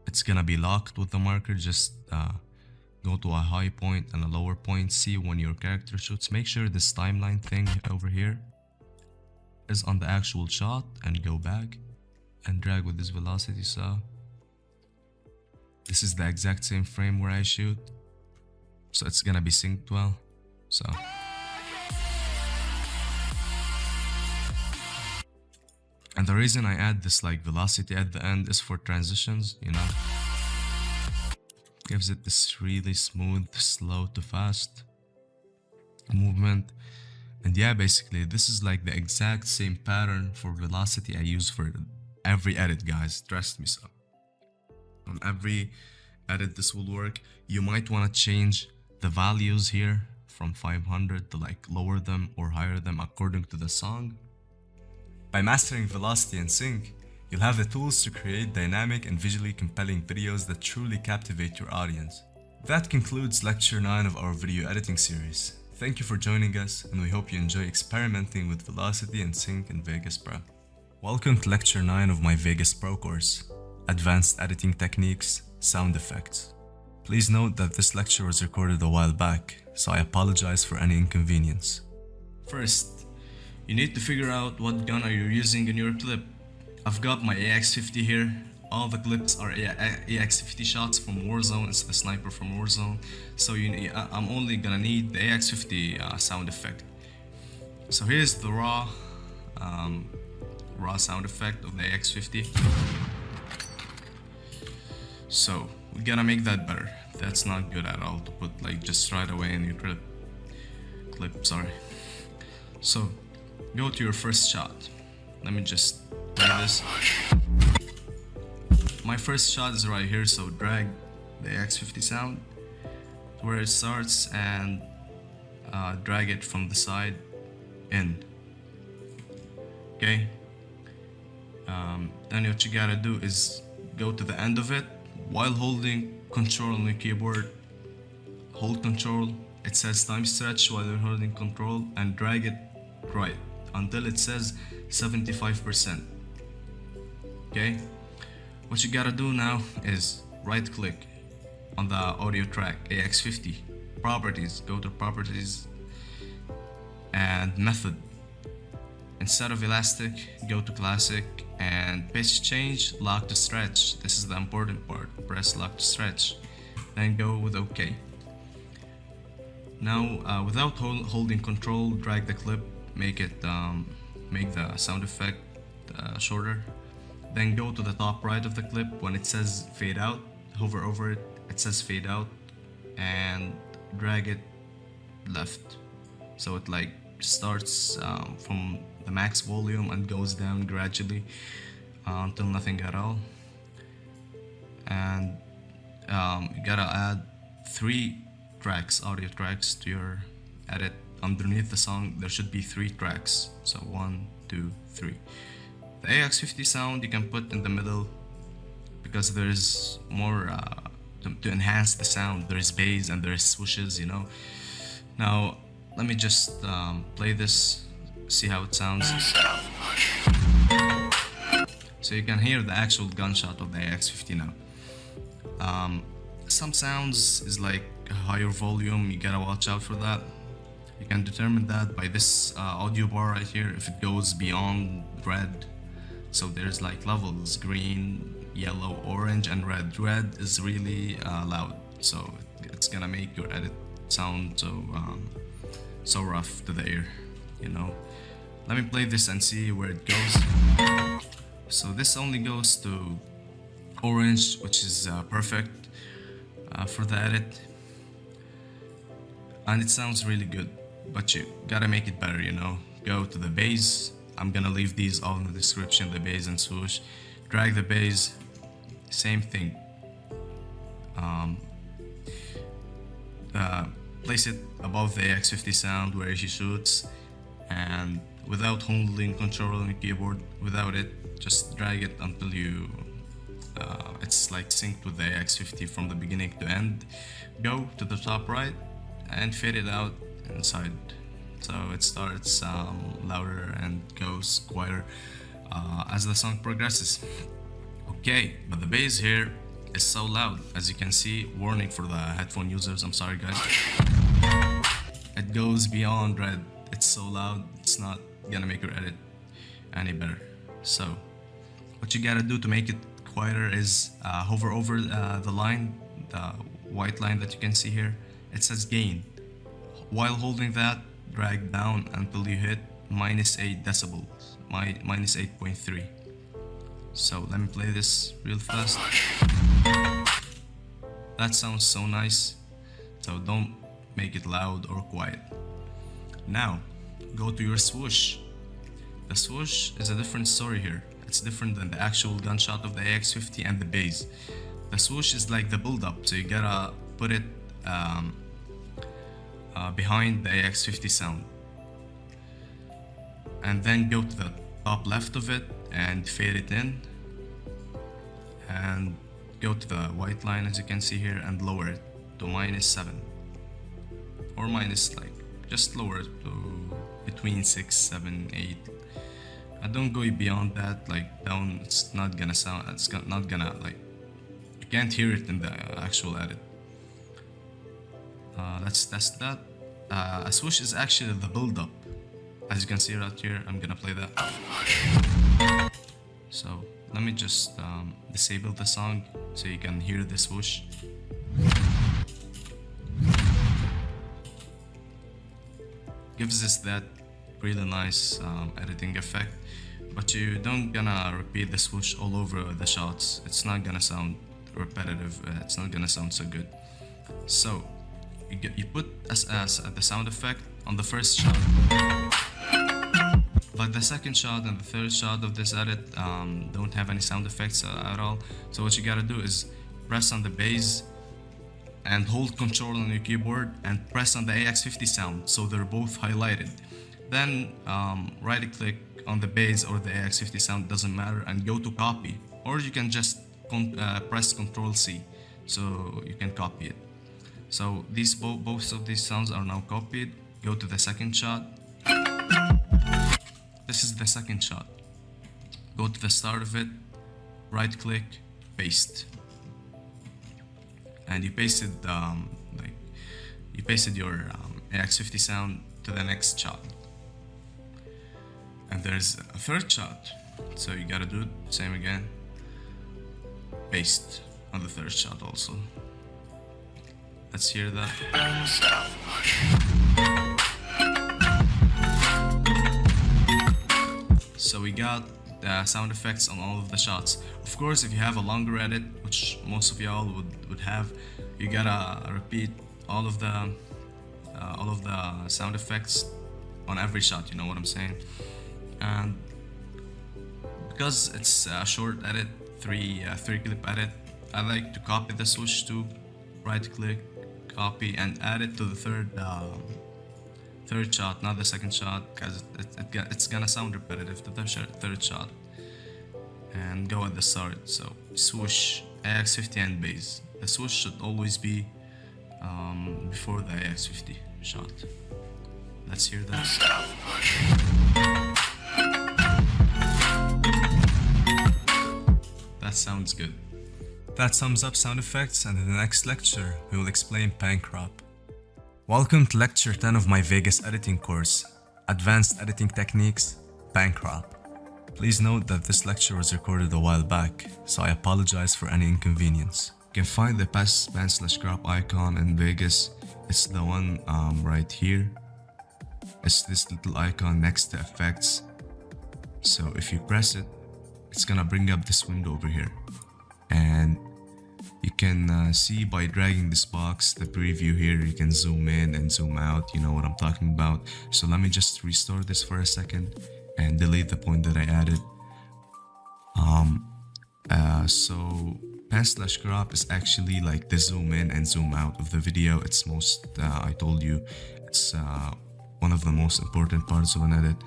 A: it's gonna be locked with the marker. Just go to a high point and a lower point. See when your character shoots. Make sure this timeline thing over here is on the actual shot and go back and drag with this velocity. So this is the exact same frame where I shoot, so it's gonna be synced well. So and the reason I add this like velocity at the end is for transitions, you know. Gives it this really smooth, slow to fast movement. And yeah, basically this is like the exact same pattern for velocity I use for every edit, guys, trust me. So on every edit this will work. You might want to change the values here from 500 to like lower them or higher them according to the song. By mastering velocity and sync, you'll have the tools to create dynamic and visually compelling videos that truly captivate your audience. That concludes lecture 9 of our video editing series. Thank you for joining us, and we hope you enjoy experimenting with velocity and sync in Vegas Pro. Welcome to lecture 9 of my Vegas Pro course, Advanced Editing Techniques, Sound Effects. Please note that this lecture was recorded a while back, so I apologize for any inconvenience. First, you need to figure out what gun are you using in your clip. I've got my AX50 here. All the clips are AX50 shots from Warzone. It's the sniper from Warzone. So I'm only gonna need the AX50 sound effect. So here's the raw sound effect of the AX50. So we gotta make that better. That's not good at all to put like just right away in your clip. Sorry. So go to your first shot. Let me just play this. My first shot is right here, so drag the AX50 sound to where it starts and drag it from the side in. Okay. Then what you gotta do is go to the end of it while holding Control on your keyboard. Hold Control. It says time stretch while you're holding Control and drag it right until it says 75%. Okay. What you gotta do now is right click on the audio track AX50, properties, go to properties and method. Instead of elastic, go to classic and pitch change, lock to stretch. This is the important part. Press lock to stretch, then go with OK. Now without holding Control, drag the clip, make the sound effect shorter. Then go to the top right of the clip. When it says fade out, hover over it, it says fade out, and drag it left. So it like starts from the max volume and goes down gradually until nothing at all. And you gotta add 3 tracks, audio tracks to your edit. Underneath the song there should be 3 tracks, so 1, 2, 3. The AX50 sound you can put in the middle because there's more to enhance the sound. There's bass and there's swooshes, you know. Now let me just play this, see how it sounds. So you can hear the actual gunshot of the AX50 now. Some sounds is like a higher volume, you gotta watch out for that. You can determine that by this audio bar right here, if it goes beyond red. So there's like levels, green, yellow, orange, and red. Red is really loud, so it's gonna make your edit sound so rough to the ear, you know. Let me play this and see where it goes. So this only goes to orange, which is perfect for the edit, and it sounds really good, but you gotta make it better, you know. Go to the bass. I'm gonna leave these all in the description, the bass and swoosh. Drag the bass, same thing. Place it above the AX50 sound where she shoots, and without holding Control on the keyboard, without it, just drag it until you it's like synced with the AX50 from the beginning to end. Go to the top right and fade it out inside. So it starts louder and goes quieter as the song progresses. Okay, but the bass here is so loud, as you can see. Warning for the headphone users, I'm sorry guys. It goes beyond red. It's so loud, it's not gonna make your edit any better. So what you gotta do to make it quieter is hover over the line, the white line that you can see here. It says gain. While holding that, drag down until you hit -8 decibels, minus 8.3. So let me play this real fast. That sounds so nice, so don't make it loud or quiet. Now, go to your swoosh. The swoosh is a different story here. It's different than the actual gunshot of the AX50 and the bass. The swoosh is like the build-up, so you gotta put it behind the AX50 sound. And then go to the top left of it and fade it in. And go to the white line as you can see here and lower it to -7. Or just lower it to between 6, 7, 8. I don't go beyond that, like down, it's not gonna sound, not gonna you can't hear it in the actual edit. Let's test that. A swoosh is actually the build-up. As you can see right here, I'm gonna play that. So let me just disable the song so you can hear the swoosh. Gives us that really nice editing effect, but you don't gonna repeat the swoosh all over the shots. It's not gonna sound repetitive. It's not gonna sound so good. So you put the sound effect on the first shot, but the second shot and the third shot of this edit don't have any sound effects at all. So what you gotta do is press on the bass and hold control on your keyboard and press on the AX50 sound so they're both highlighted. Then right click on the bass or the AX50 sound, doesn't matter, and go to copy, or you can just press Ctrl C so you can copy it. So these both of these sounds are now copied. Go to the second shot. This is the second shot. Go to the start of it, right click, paste, and you pasted your AX50 sound to the next shot. And there's a third shot, so you gotta do the same again. Paste on the third shot also. Let's hear that. So we got the sound effects on all of the shots. Of course, if you have a longer edit, which most of y'all would have, you gotta repeat all of the sound effects on every shot. You know what I'm saying? And because it's a short edit, three clip edit, I like to copy the swoosh too. Right click, copy, and add it to the third shot, not the second shot, because it's gonna sound repetitive to the third shot. And go at the start. So swoosh, AX50 and bass. The swoosh should always be before the AX50 shot. Let's hear that. That sounds good. That sums up sound effects, and in the next lecture we will explain pan crop. Welcome to lecture 10 of my Vegas editing course, Advanced Editing Techniques, Pan crop. Please note that this lecture was recorded a while back, so I apologize for any inconvenience. You can find the pan/crop icon in Vegas. It's the one right here. It's this little icon next to effects. So if you press it, it's gonna bring up this window over here. And you can see by dragging this box, the preview here, you can zoom in and zoom out, you know what I'm talking about. So let me just restore this for a second and delete the point that I added. So pan/crop is actually like the zoom in and zoom out of the video. It's I told you, it's one of the most important parts of an edit.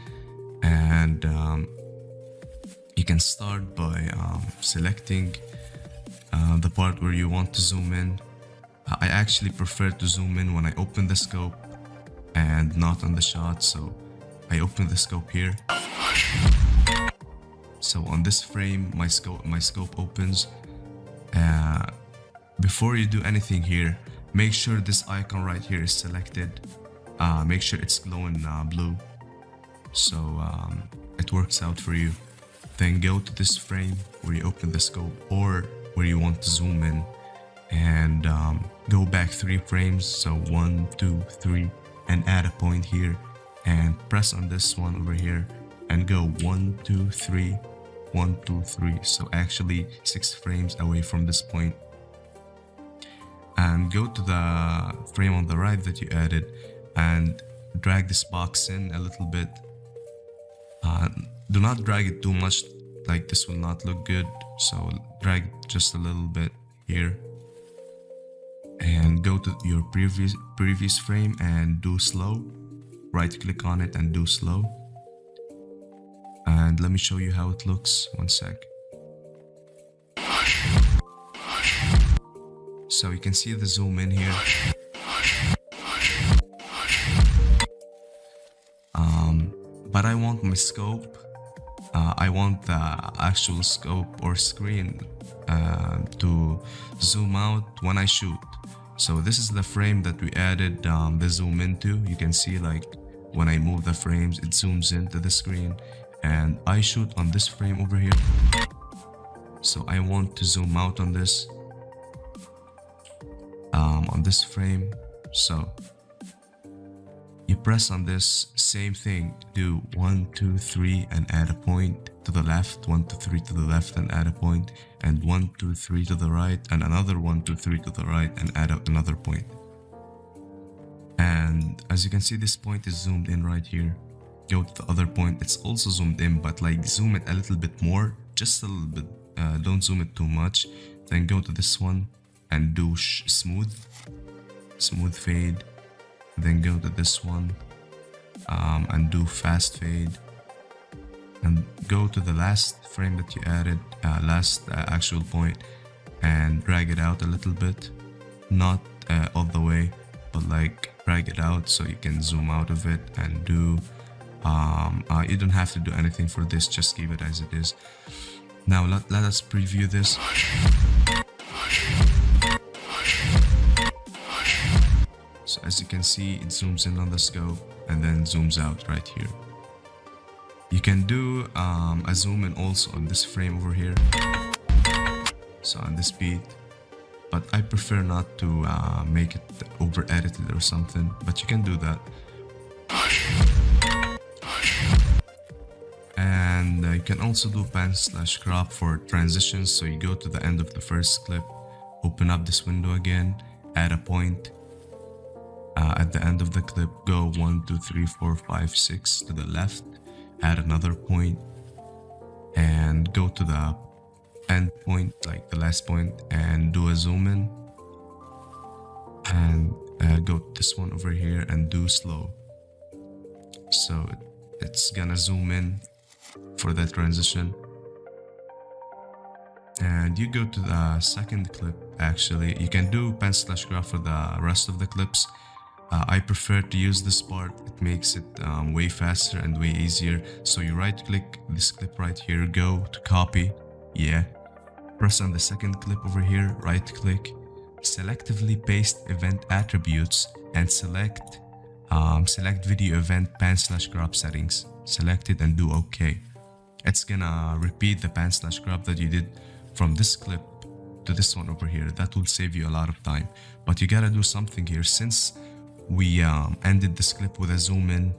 A: And you can start by selecting the part where you want to zoom in. I actually prefer to zoom in when I open the scope and not on the shot, so I open the scope here. So on this frame, my scope opens. Before you do anything here, make sure this icon right here is selected. Make sure it's glowing blue, so it works out for you. Then go to this frame where you open the scope or where you want to zoom in, and go back 3 frames, so 1, 2, 3, and add a point here, and press on this one over here and go 1, 2, 3, 1, 2, 3, so actually 6 frames away from this point. And go to the frame on the right that you added and drag this box in a little bit. Do not drag it too much, like this will not look good, so drag just a little bit here. And go to your previous frame and do slow. Right click on it and do slow. And let me show you how it looks. One sec. So you can see the zoom in here. But I want my scope. I want the actual scope or screen to zoom out when I shoot. So this is the frame that we added the zoom into. You can see like when I move the frames, it zooms into the screen, and I shoot on this frame over here. So I want to zoom out on this frame. So you press on this, same thing, do 1, 2, 3 and add a point to the left, 1, 2, 3 to the left and add a point, and 1, 2, 3 to the right, and another 1, 2, 3 to the right and add another point. And as you can see, this point is zoomed in right here. Go to the other point, it's also zoomed in, but like zoom it a little bit more, just a little bit, don't zoom it too much. Then go to this one and do smooth fade. Then go to this one and do fast fade, and go to the last frame that you added, last actual point, and drag it out a little bit, not all the way, but like drag it out so you can zoom out of it and do you don't have to do anything for this, just keep it as it is. Now let us preview this. So as you can see, it zooms in on the scope and then zooms out right here. You can do a zoom in also on this frame over here, so on this beat, but I prefer not to make it over edited or something, but you can do that. And you can also do pan/crop for transitions. So you go to the end of the first clip, open up this window again, add a point. At the end of the clip, go 1, 2, 3, 4, 5, 6 to the left, add another point, and go to the end point, like the last point, and do a zoom in, and go to this one over here and do slow. So it's gonna zoom in for that transition. And you go to the second clip. Actually, you can do pan/crop for the rest of the clips. I prefer to use this part. It makes it way faster and way easier. So you right click this clip right here, go to copy, press on the second clip over here, right click, selectively paste event attributes, and select video event pan/crop settings. Select it and do OK. It's gonna repeat the pan/crop that you did from this clip to this one over here. That will save you a lot of time, but you gotta do something here. Since we ended this clip with a zoom in,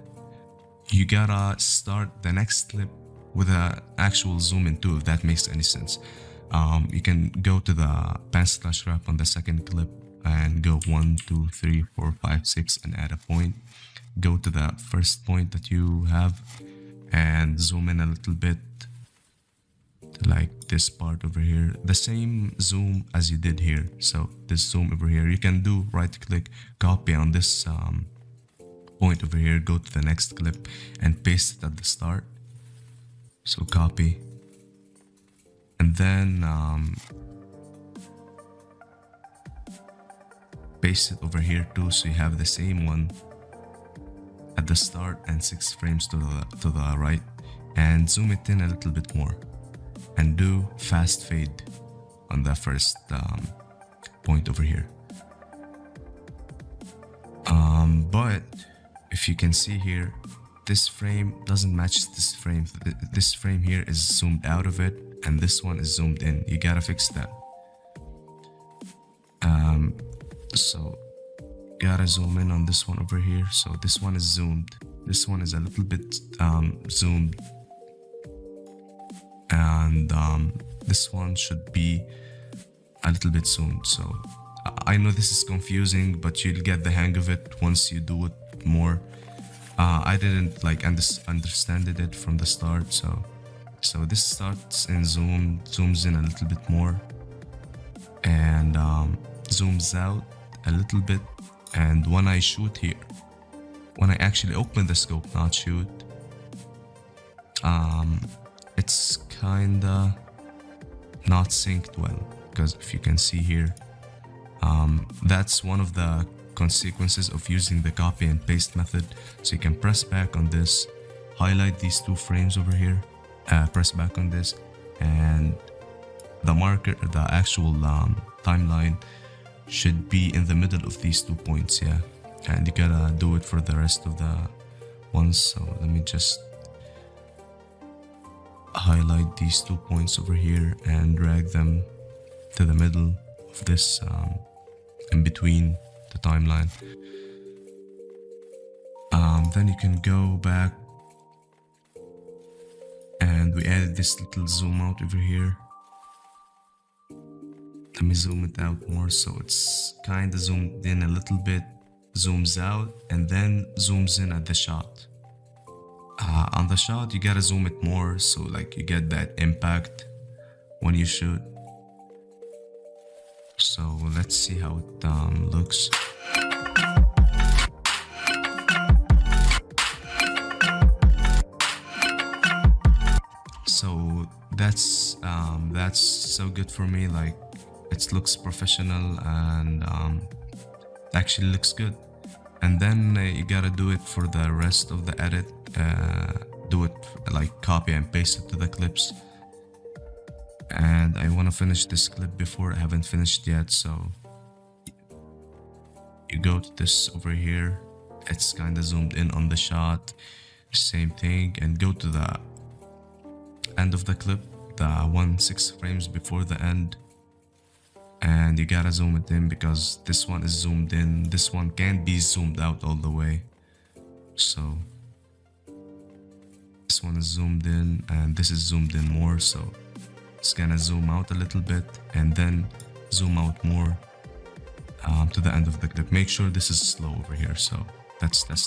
A: you gotta start the next clip with an actual zoom in too, if that makes any sense. You can go to the pan/crop on the second clip and go 1, 2, 3, 4, 5, 6 and add a point. Go to the first point that you have and zoom in a little bit to like this part over here, the same zoom as you did here. So this zoom over here, you can do right click, copy on this point over here, go to the next clip and paste it at the start. So copy, and then paste it over here too, so you have the same one at the start and 6 frames to the right, and zoom it in a little bit more and do fast fade on the first point over here. But if you can see here, this frame doesn't match this frame. This frame here is zoomed out of it, and this one is zoomed in. You gotta fix that. So gotta zoom in on this one over here. So this one is zoomed. This one is a little bit zoomed, and this one should be a little bit zoomed. So I know this is confusing, but you'll get the hang of it once you do it more. I didn't like understand it from the start, so this starts in zoom, zooms in a little bit more, and zooms out a little bit. And when I shoot here, when I actually open the scope, not shoot, it's kinda not synced well, because if you can see here, that's one of the consequences of using the copy and paste method. So you can press back on this, highlight these two frames over here, press back on this, and the marker, the actual timeline should be in the middle of these 2 points. Yeah, and you gotta do it for the rest of the ones. So let me just highlight these 2 points over here and drag them to the middle of this, in between the timeline. Then you can go back, and we added this little zoom out over here. Let me zoom it out more, so it's kind of zoomed in a little bit, zooms out, and then zooms in at the shot. On the shot, you gotta zoom it more, so like you get that impact when you shoot. So let's see how it looks. So that's so good for me. Like, it looks professional, and actually looks good. And then you gotta do it for the rest of the edit. Do it like copy and paste it to the clips. And I want to finish this clip before I haven't finished yet. So you go to this over here. It's kind of zoomed in on the shot. Same thing, and go to the end of the clip, the 6 frames before the end. And you gotta zoom it in, because this one is zoomed in. This one can't be zoomed out all the way. So this one is zoomed in, and this is zoomed in more. So it's gonna zoom out a little bit and then zoom out more to the end of the clip. Make sure this is slow over here. So that's that.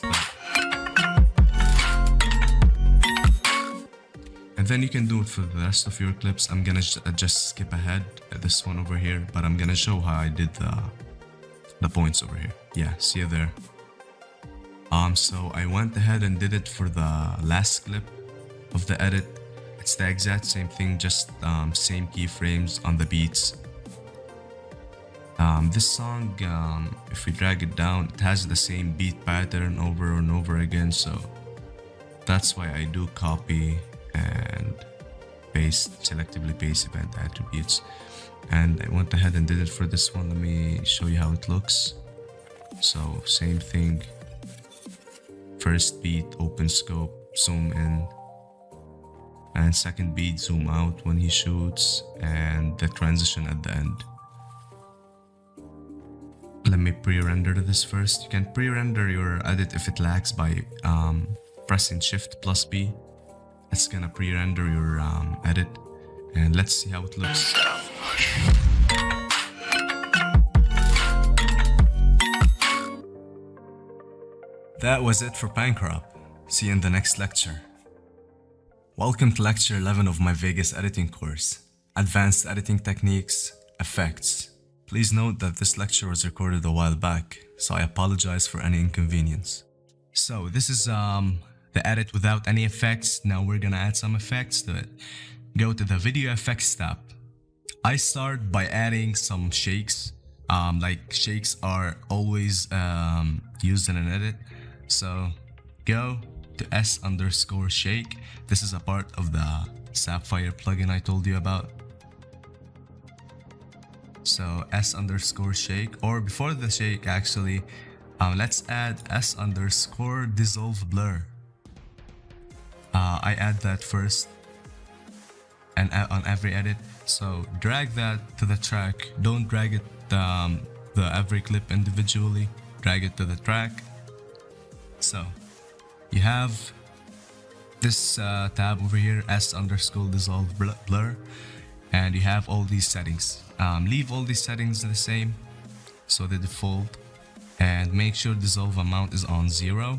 A: And then you can do it for the rest of your clips. I'm gonna just skip ahead at this one over here, but I'm gonna show how I did the points over here. Yeah, see you there. So I went ahead and did it for the last clip of the edit. It's the exact same thing, just same keyframes on the beats. This song, if we drag it down, it has the same beat pattern over and over again. So that's why I do copy and paste, selectively paste event attributes. And I went ahead and did it for this one. Let me show you how it looks. So same thing, first beat, open scope, zoom in, and second beat, zoom out when he shoots, and the transition at the end. Let me pre-render this first. You can pre-render your edit if it lags by pressing Shift plus B. It's gonna pre-render your edit, and let's see how it looks. That was it for Pancrop. See you in the next lecture. Welcome to lecture 11 of my Vegas editing course, Advanced Editing Techniques, Effects. Please note that this lecture was recorded a while back, so I apologize for any inconvenience. So this is the edit without any effects. Now we're gonna add some effects to it. Go to the video effects tab. I start by adding some shakes. Like shakes are always used in an edit. So go to s_shake. This is a part of the Sapphire plugin I told you about. So s_shake, or before the shake actually, let's add s_dissolve blur. I add that first and on every edit. So drag that to the track. Don't drag it the every clip individually. Drag it to the track. So you have this tab over here, S underscore dissolve blur, and you have all these settings. Leave all these settings the same, so the default, and make sure dissolve amount is on 0.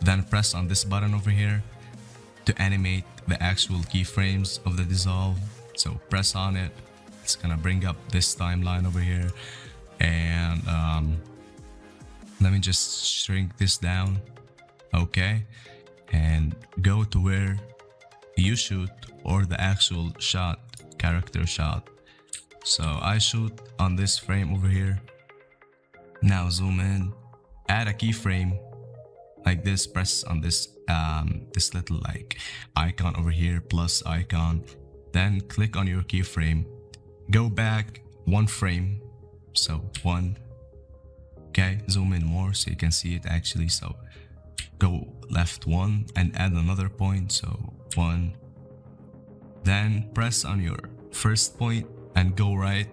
A: Then press on this button over here to animate the actual keyframes of the dissolve. So press on it. It's gonna bring up this timeline over here, and let me just shrink this down. Okay, and go to where you shoot, or the actual shot, character shot. So I shoot on this frame over here. Now zoom in, add a keyframe like this, press on this this little like icon over here, plus icon, then click on your keyframe, go back one frame, so 1. Okay, zoom in more so you can see it actually. So go left 1 and add another point, so 1. Then press on your first point and go right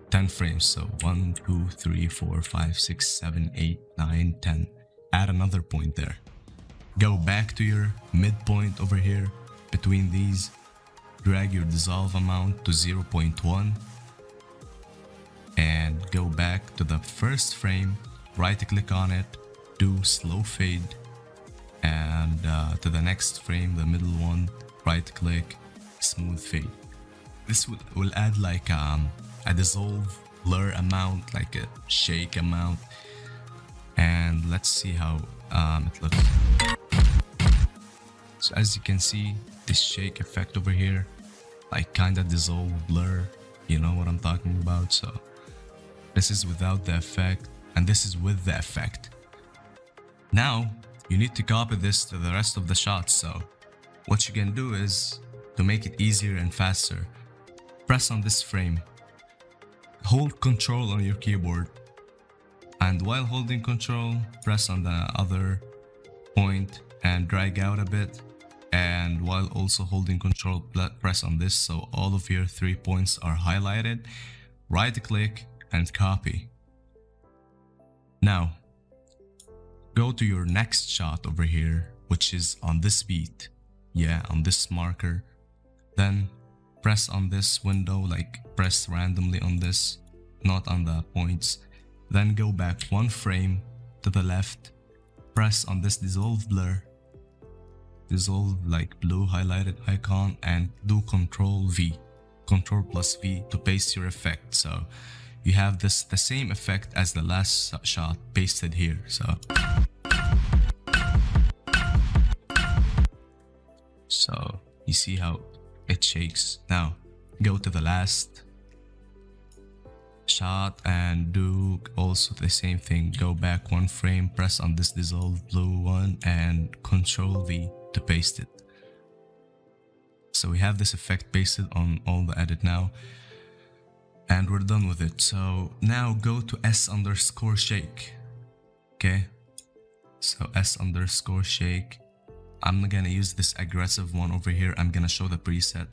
A: 10 frames, so 1 2 3 4 5 6 7 8 9 10. Add another point there. Go back to your midpoint over here between these, drag your dissolve amount to 0.1, and go back to the first frame, right click on it, do slow fade, and to the next frame, the middle one, right click, smooth fade. This will add like a dissolve blur amount, like a shake amount, and let's see how it looks. So as you can see, this shake effect over here, like kinda dissolve blur, you know what I'm talking about. So this is without the effect, and this is with the effect. Now you need to copy this to the rest of the shots. So what you can do is, to make it easier and faster, press on this frame, hold Control on your keyboard, and while holding Control, press on the other point and drag out a bit, and while also holding Control, press on this so all of your 3 points are highlighted. Right click and copy. Now go to your next shot over here, which is on this beat, on this marker. Then press on this window, like press randomly on this, not on the points. Then go back one frame to the left, press on this dissolve blur, dissolve like blue highlighted icon, and do Control plus V to paste your effect. So you have the same effect as the last shot pasted here. So you see how it shakes. Now go to the last shot and do also the same thing. Go back one frame, press on this dissolve blue one, and Control V to paste it. So we have this effect pasted on all the edit now, and we're done with it. So now go to S underscore shake. Okay, so S underscore shake. I'm gonna use this aggressive one over here. I'm gonna show the preset.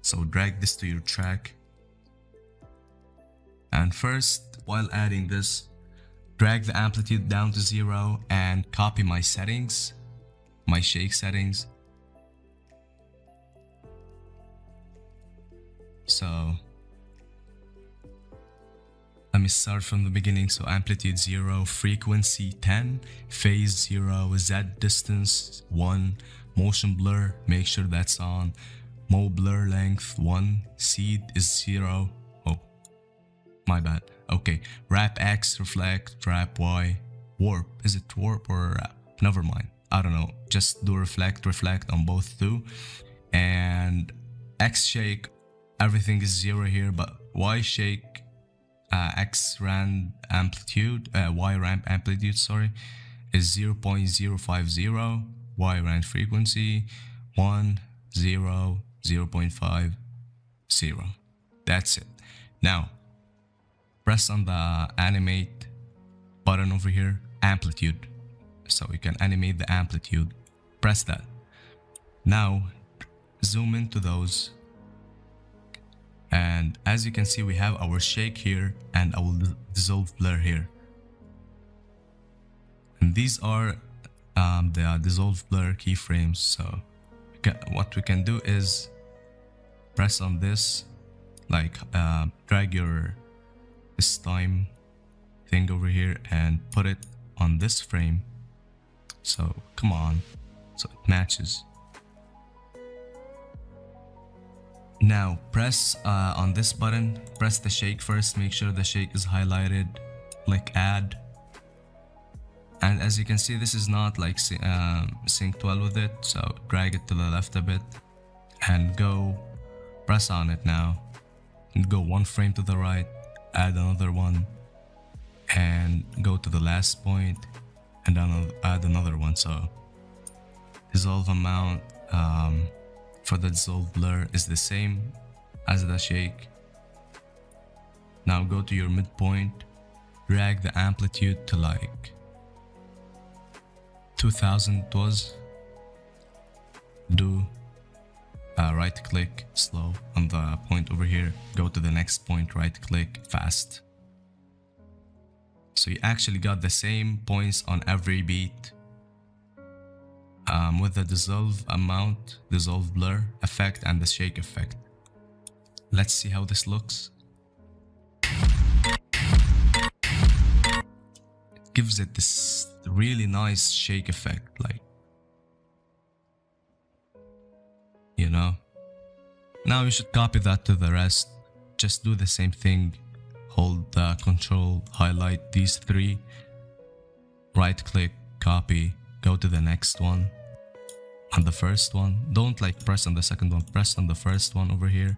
A: So drag this to your track, and first, while adding this, drag the amplitude down to 0 and copy my settings, my shake settings. So let me start from the beginning. So amplitude 0, frequency 10, phase 0, Z distance 1, motion blur, make sure that's on, mo blur length 1, seed is 0. Oh, my bad. Okay, wrap X, reflect, wrap Y, warp. Is it warp or wrap? Never mind. I don't know. Just do reflect on both too. And X shake, everything is 0 here, but Y shake, X ramp amplitude, Y ramp amplitude, sorry, is 0.050. Y ramp frequency 1, 0, 0.50. That's it. Now press on the animate button over here, amplitude, so you can animate the amplitude. Press that. Now zoom into those, and as you can see we have our shake here and our dissolve blur here, and these are the dissolve blur keyframes. So what we can do is press on this, like drag your this time thing over here and put it on this frame. So come on, so it matches. Now press on this button, press the shake first, make sure the shake is highlighted, click add, and as you can see this is not like synced well with it, so drag it to the left a bit and go press on it now, and go one frame to the right, add another one, and go to the last point and add another one. So dissolve amount for the dissolve blur is the same as the shake. Now go to your midpoint, drag the amplitude to like 2000 it was, do right click slow on the point over here, go to the next point, right click fast. So you actually got the same points on every beat with the dissolve amount, dissolve blur effect, and the shake effect. Let's see how this looks. It gives it this really nice shake effect, like, you know. Now you should copy that to the rest. Just do the same thing. Hold the control, highlight these three, right click, copy, go to the next one. On the first one, don't like press on the second one, press on the first one over here.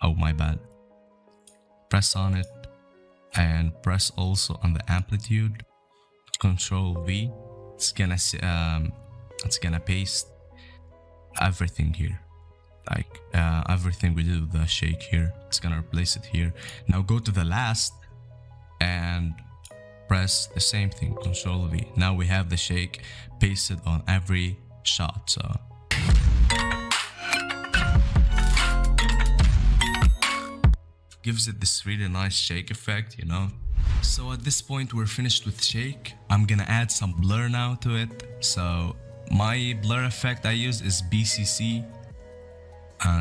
A: Oh, my bad. Press on it and press also on the amplitude. Control V. It's gonna paste everything here. Like everything we did with the shake here, it's gonna replace it here. Now go to the last and press the same thing, Control V. Now we have the shake pasted on every shot. So gives it this really nice shake effect, you know. So at this point we're finished with shake. I'm gonna add some blur now to it. So my blur effect I use is BCC.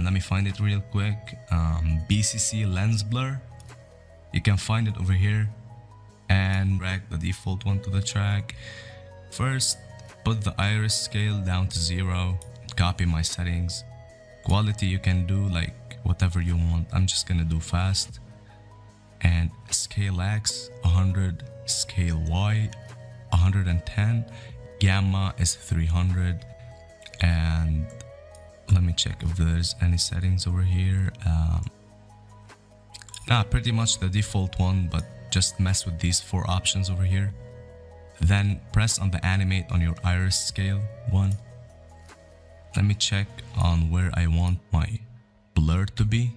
A: Let me find it real quick. BCC lens blur. You can find it over here, and drag the default one to the track. First, put the iris scale down to 0. Copy my settings. Quality you can do like whatever you want. I'm just gonna do fast. And scale X 100, scale Y 110, gamma is 300, and let me check if there's any settings over here. Pretty much the default one, but just mess with these 4 options over here. Then press on the animate on your iris scale one. Let me check on where I want my blur to be.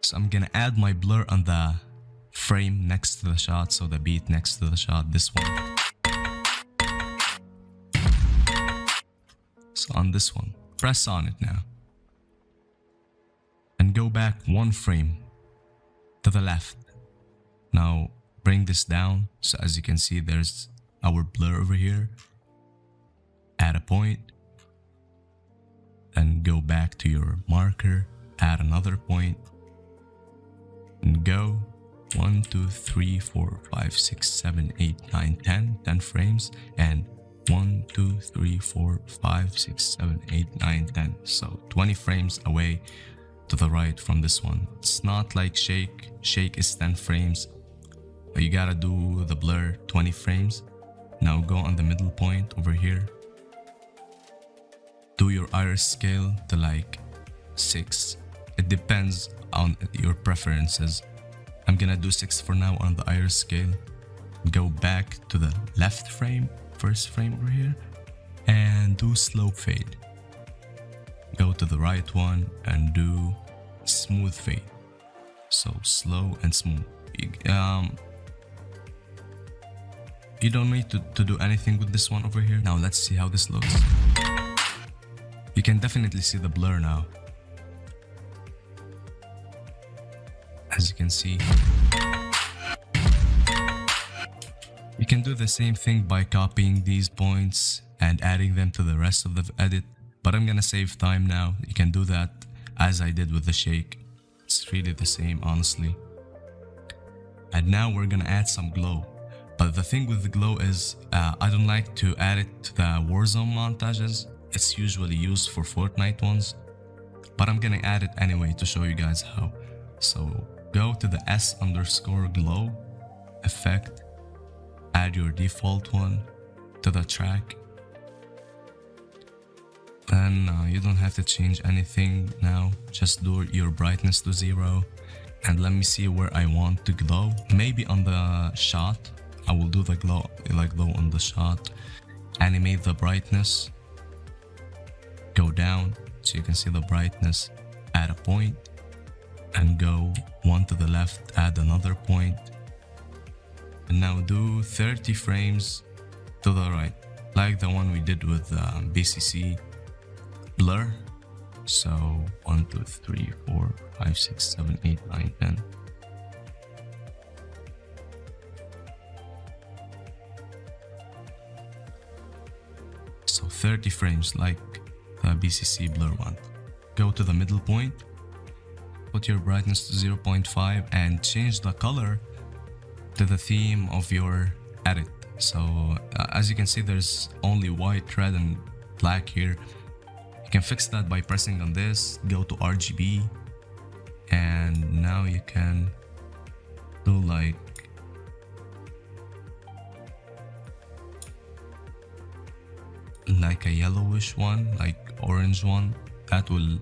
A: So I'm gonna add my blur on the frame next to the shot, so the beat next to the shot, this one. So on this one, press on it now. And go back 1 frame to the left. Now bring this down, so as you can see there's our blur over here. Add a point. Then go back to your marker, add another point. And go 1, 2, 3, 4, 5, 6, 7, 8, 9, 10, 10 frames, and 1, 2, 3, 4, 5, 6, 7, 8, 9, 10. So 20 frames away to the right from this one. It's not like shake. Shake is 10 frames. But you gotta do the blur 20 frames. Now go on the middle point over here. Do your iris scale to like 6. It depends on your preferences. I'm gonna do 6 for now on the iris scale. Go back to the left frame, first frame over here, and do slope fade. Go to the right one and do smooth fade. So slow and smooth. You don't need to do anything with this one over here. Now let's see how this looks. You can definitely see the blur now. As you can see. You can do the same thing by copying these points and adding them to the rest of the edit. But I'm gonna save time now. You can do that as I did with the shake. It's really the same, honestly. And now we're gonna add some glow. But the thing with the glow is, I don't like to add it to the Warzone montages. It's usually used for Fortnite ones. But I'm gonna add it anyway to show you guys how. So go to the S_glow effect. Add your default one to the track. Then you don't have to change anything now. Just do your brightness to 0. And let me see where I want to glow. Maybe on the shot. I will do the glow on the shot. Animate the brightness. Go down so you can see the brightness. Add a point. And go one to the left, add another point. And now do 30 frames to the right. Like the one we did with BCC blur. So 1, 2, 3, 4, 5, 6, 7, 8, 9, 10. So 30 frames like the BCC blur one. Go to the middle point. Put your brightness to 0.5 and change the color to the theme of your edit. So as you can see, there's only white, red and black here. You can fix that by pressing on this, go to RGB, and now you can do like a yellowish one, like orange one. That will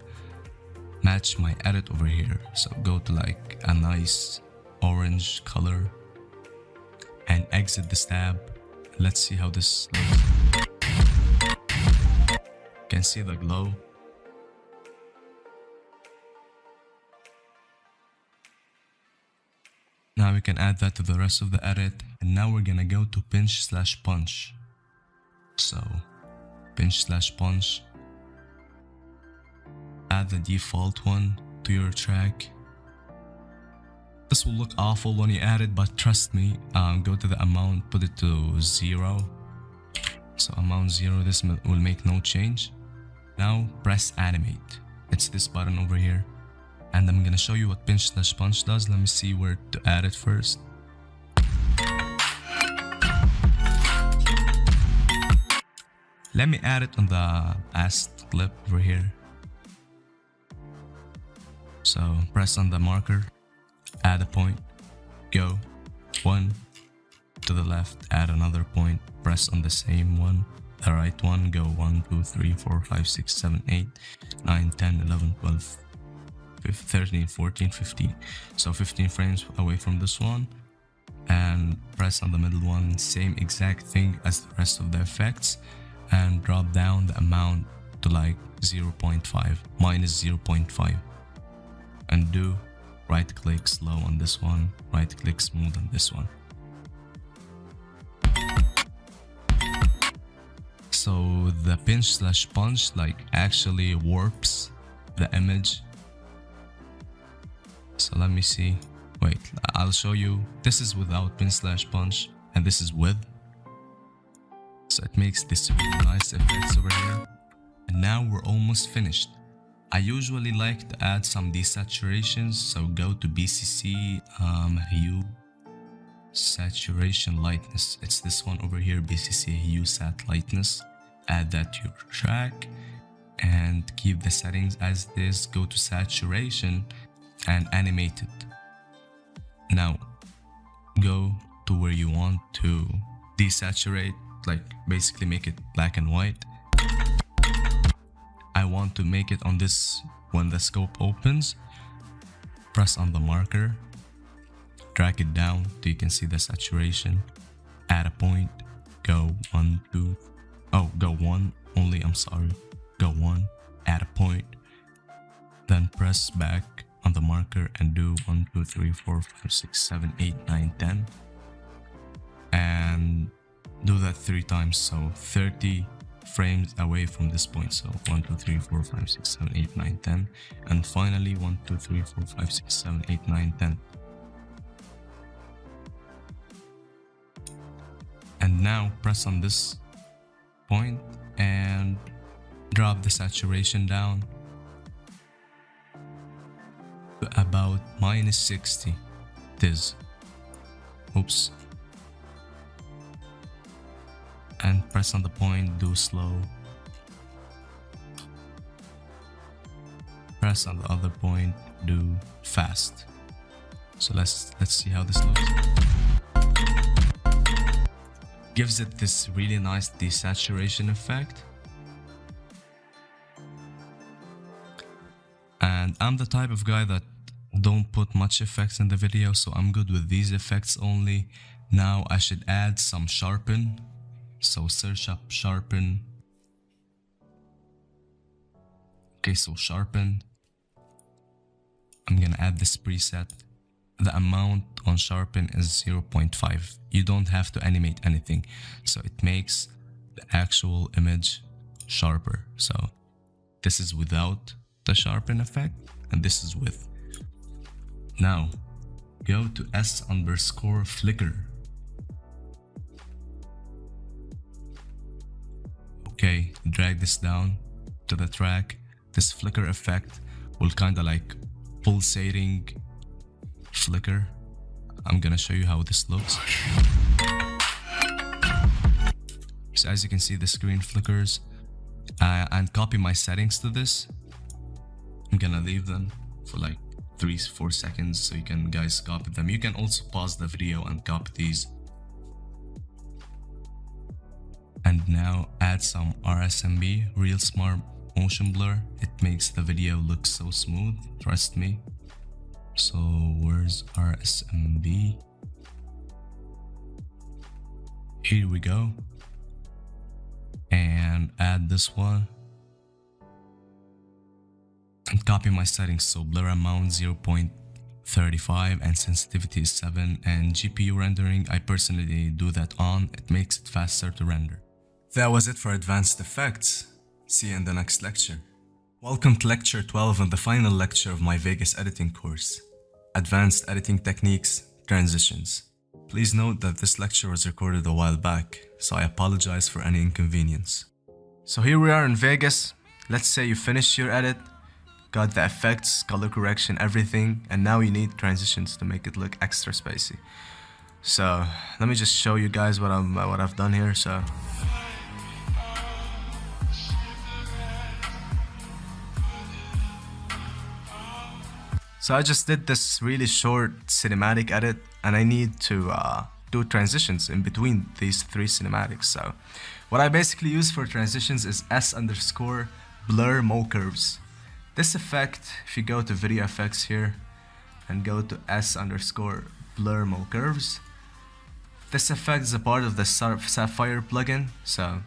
A: match my edit over here. So go to like a nice orange color and exit this tab. Let's see how this looks. You can see the glow. Now we can add that to the rest of the edit. And now we're gonna go to pinch/punch. So pinch/punch. Add the default one to your track. This will look awful when you add it, but trust me, go to the amount, put it to 0. So amount 0, this will make no change. Now press animate. It's this button over here. And I'm gonna show you what pinch/punch does. Let me see where to add it first. Let me add it on the last clip over here. So press on the marker, add a point, go 1 to the left, add another point, press on the same one, the right one, go 1, 2, 3, 4, 5, 6, 7, 8, 9, 10, 11, 12, 13, 14, 15. So 15 frames away from this one, and press on the middle one, same exact thing as the rest of the effects, and drop down the amount to like 0.5, minus 0.5. And do right click slow on this one, right click smooth on this one. So the pinch/punch like actually warps the image. So let me see. Wait, I'll show you. This is without pinch/punch and this is with. So it makes this really nice effects over here. And now we're almost finished. I usually like to add some desaturations, so go to BCC hue saturation lightness. It's this one over here, BCC hue sat lightness. Add that to your track and keep the settings as this. Go to saturation and animate it. Now go to where you want to desaturate, like basically make it black and white. I want to make it on this when the scope opens. Press on the marker, drag it down so you can see the saturation. Add a point, go 1, 2, go 1 only, I'm sorry. Go 1, add a point, then press back on the marker and do 1, 2, 3, 4, 5, 6, 7, 8, 9, 10. And do that 3 times, so 30 frames away from this point. So 1 2 3 4 5 6 7 8 9 10, and finally 1 2 3 4 5 6 7 8 9 10. And now press on this point and drop the saturation down to about -60. It is. Oops. And press on the point, do slow. Press on the other point, do fast. So let's see how this looks. Gives it this really nice desaturation effect. And I'm the type of guy that don't put much effects in the video, so I'm good with these effects only. Now I should add some sharpen. So search up sharpen. Okay, so sharpen. I'm gonna add this preset. The amount on sharpen is 0.5. You don't have to animate anything, so it makes the actual image sharper. So this is without the sharpen effect, and this is with. Now go to S_flicker. Okay, drag this down to the track. This flicker effect will kind of like pulsating flicker. I'm gonna show you how this looks. So as you can see, the screen flickers. And copy my settings to this. I'm gonna leave them for like 3-4 seconds so you can guys copy them. You can also pause the video and copy these. And now add some RSMB, Real Smart Motion Blur. It makes the video look so smooth, trust me. So where's RSMB? Here we go. And add this one. And copy my settings, so blur amount 0.35 and sensitivity is 7, and GPU rendering, I personally do that on. It makes it faster to render. That was it for advanced effects. See you in the next lecture. Welcome to lecture 12 and the final lecture of my Vegas editing course. Advanced editing techniques, transitions. Please note that this lecture was recorded a while back, so I apologize for any inconvenience. So here we are in Vegas. Let's say you finished your edit, got the effects, color correction, everything, and now you need transitions to make it look extra spicy. So let me just show you guys what I've done here. So I just did this really short cinematic edit, and I need to do transitions in between these 3 cinematics. So what I basically use for transitions is S_blur Mo curves. This effect, if you go to video effects here and go to S_blur Mo curves, this effect is a part of the Sapphire plugin. So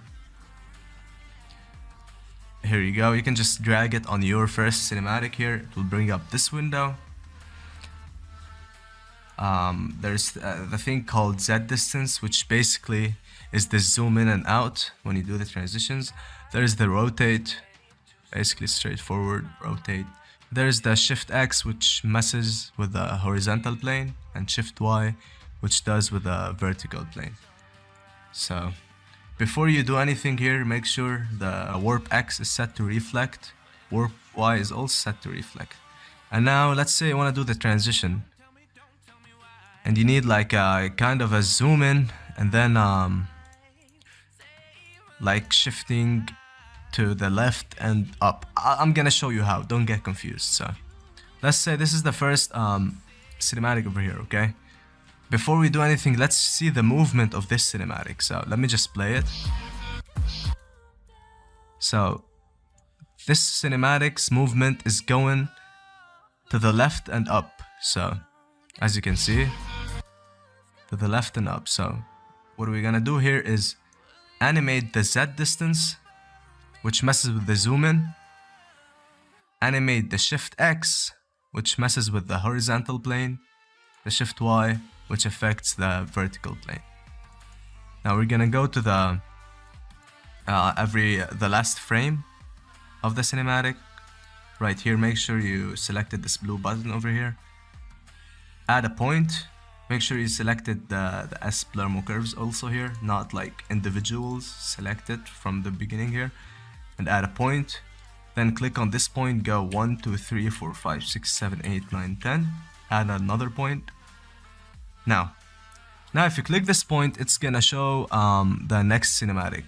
A: here you go, you can just drag it on your first cinematic here. It will bring up this window. There's the thing called Z distance, which basically is the zoom in and out when you do the transitions. There's the rotate, basically straightforward rotate. There's the shift X, which messes with the horizontal plane, and shift Y, which does with the vertical plane. So before you do anything here, make sure the warp X is set to reflect, warp Y is also set to reflect. And now let's say you want to do the transition, and you need like a kind of a zoom in, and then like shifting to the left and up. I'm gonna show you how, don't get confused. So let's say this is the first cinematic over here, okay? Before we do anything, let's see the movement of this cinematic. So let me just play it. So this cinematic's movement is going to the left and up. So as you can see, to the left and up. So what we're gonna do here is animate the Z distance, which messes with the zoom in. Animate the shift X, which messes with the horizontal plane. The shift Y, which affects the vertical plane. Now we're gonna go to the last frame of the cinematic. Right here, make sure you selected this blue button over here. Add a point. Make sure you selected the S blur curves also here, not like individuals. Select it from the beginning here and add a point. Then click on this point, go 1, 2, 3, 4, 5, 6, 7, 8, 9, 10. Add another point. Now if you click this point, it's gonna show the next cinematic.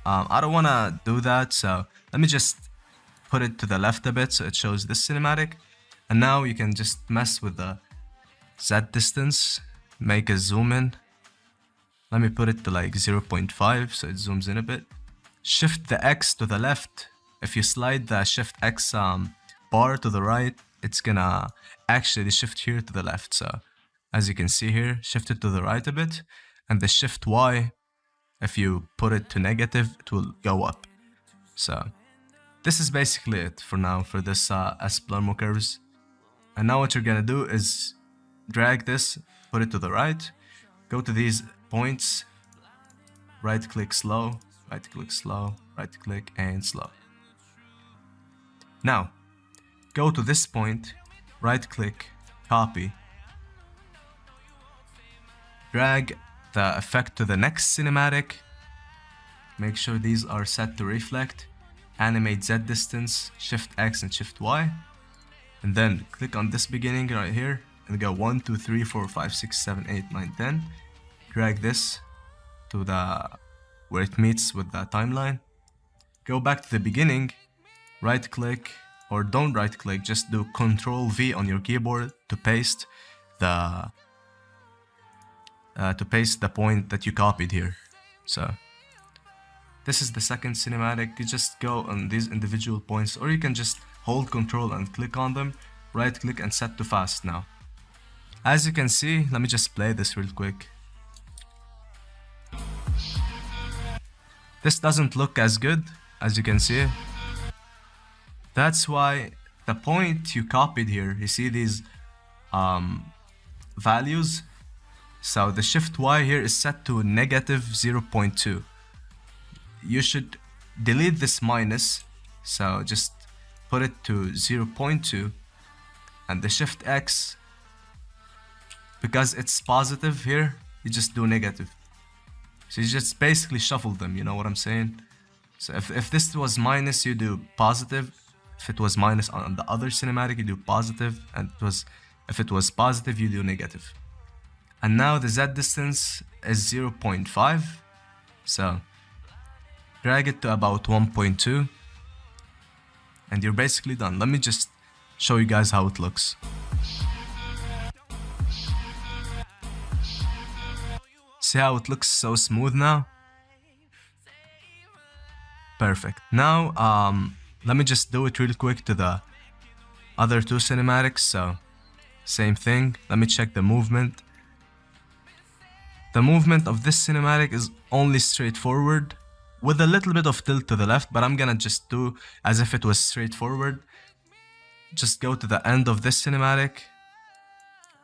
A: I don't wanna do that, so let me just put it to the left a bit so it shows this cinematic. And now you can just mess with the Z distance, make a zoom in. Let me put it to like 0.5 so it zooms in a bit. Shift the X to the left. If you slide the Shift X bar to the right, it's gonna actually shift here to the left. So as you can see here, shift it to the right a bit. And the Shift Y, if you put it to negative, it will go up. So this is basically it for now for this S blur curves. And now what you're gonna do is drag this, put it to the right, go to these points, right click slow, right click slow, right click and slow. Now go to this point, right click, copy, drag the effect to the next cinematic, make sure these are set to reflect, animate Z distance, Shift X and Shift Y, and then click on this beginning right here and go 1, 2, 3, 4, 5, 6, 7, 8, 9, 10. Drag this to where it meets with the timeline. Go back to the beginning, right click, or don't right click, just do Control V on your keyboard to paste the point that you copied here. So this is the second cinematic. You just go on these individual points, or you can just hold Control and click on them, right click and set to fast. Now as you can see, let me just play this real quick. This doesn't look as good as you can see. That's why the point you copied here, you see these values. So the Shift Y here is set to negative 0.2. You should delete this minus, so just put it to 0.2, and the Shift X, because it's positive here, you just do negative. So you just basically shuffle them, you know what I'm saying? So if this was minus, you do positive. If it was minus on the other cinematic, you do positive, and if it was positive, you do negative. And now the Z distance is 0.5, so drag it to about 1.2, and you're basically done. Let me just show you guys how it looks. See how it looks so smooth now? Perfect. Now let me just do it real quick to the other two cinematics. So same thing. Let me check the movement. The movement of this cinematic is only straightforward with a little bit of tilt to the left, but I'm gonna just do as if it was straightforward. Just go to the end of this cinematic,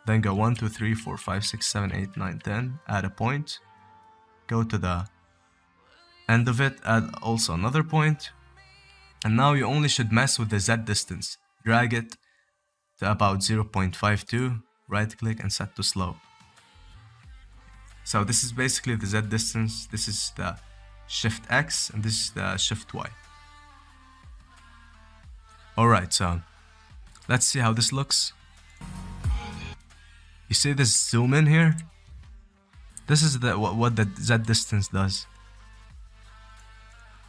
A: then go 1, 2, 3, 4, 5, 6, 7, 8, 9, 10, add a point, go to the end of it, add also another point, and now you only should mess with the Z distance. Drag it to about 0.52, right click and set to slow. So this is basically the Z distance, this is the Shift X, and this is the Shift Y. Alright, so let's see how this looks. You see this zoom in here? This is what the Z distance does.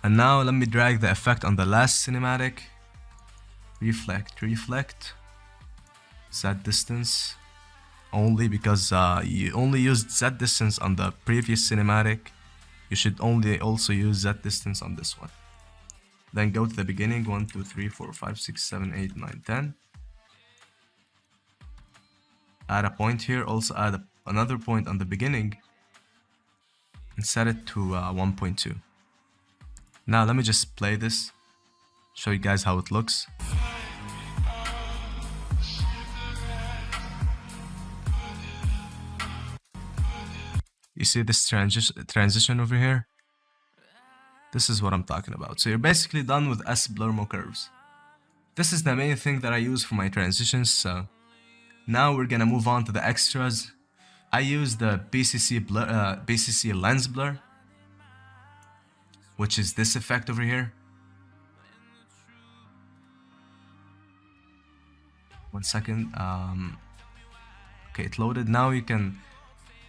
A: And now let me drag the effect on the last cinematic. Reflect, Z distance. Only because you only used Z distance on the previous cinematic. You should only also use Z distance on this one. Then go to the beginning, 1, 2, 3, 4, 5, 6, 7, 8, 9, 10. Add a point here, also add another point on the beginning and set it to 1.2. Now let me just play this, show you guys how it looks. You see this transition over here? This is what I'm talking about. So you're basically done with S-Blurmo curves. This is the main thing that I use for my transitions, so now we're gonna move on to the extras. I use the BCC lens blur, which is this effect over here. One second. Okay, it loaded. Now you can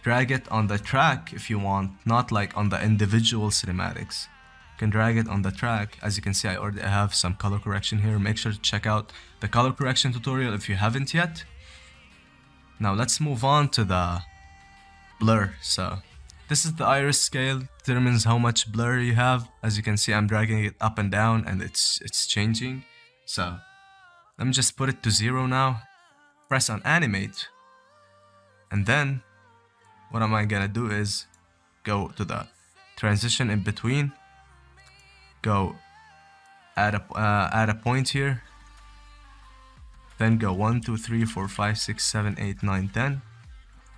A: drag it on the track if you want, not like on the individual cinematics. You can drag it on the track. As you can see, I already have some color correction here. Make sure to check out the color correction tutorial if you haven't yet. Now let's move on to the blur. So this is the iris scale, determines how much blur you have. As you can see, I'm dragging it up and down and it's changing. So let me just put it to 0 now. Press on animate. And then what am I gonna do is go to the transition in between. Go add a point here. Then go 1, 2, 3, 4, 5, 6, 7, 8, 9, 10.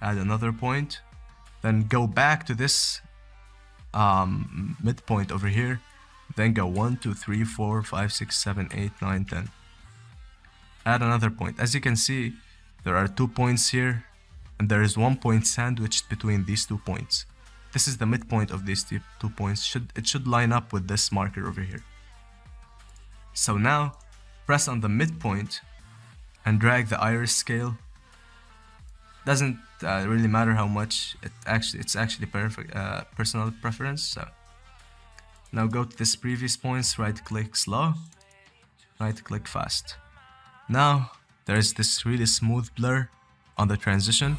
A: Add another point. Then go back to this midpoint over here. Then go 1, 2, 3, 4, 5, 6, 7, 8, 9, 10. Add another point. As you can see, there are 2 points here, and there is 1 point sandwiched between these 2 points. This is the midpoint of these 2 points. It should line up with this marker over here. So now, press on the midpoint and drag the iris scale. Doesn't really matter how much. It's actually perfect, personal preference. So now go to this previous points, right click slow, right click fast. Now there's this really smooth blur on the transition.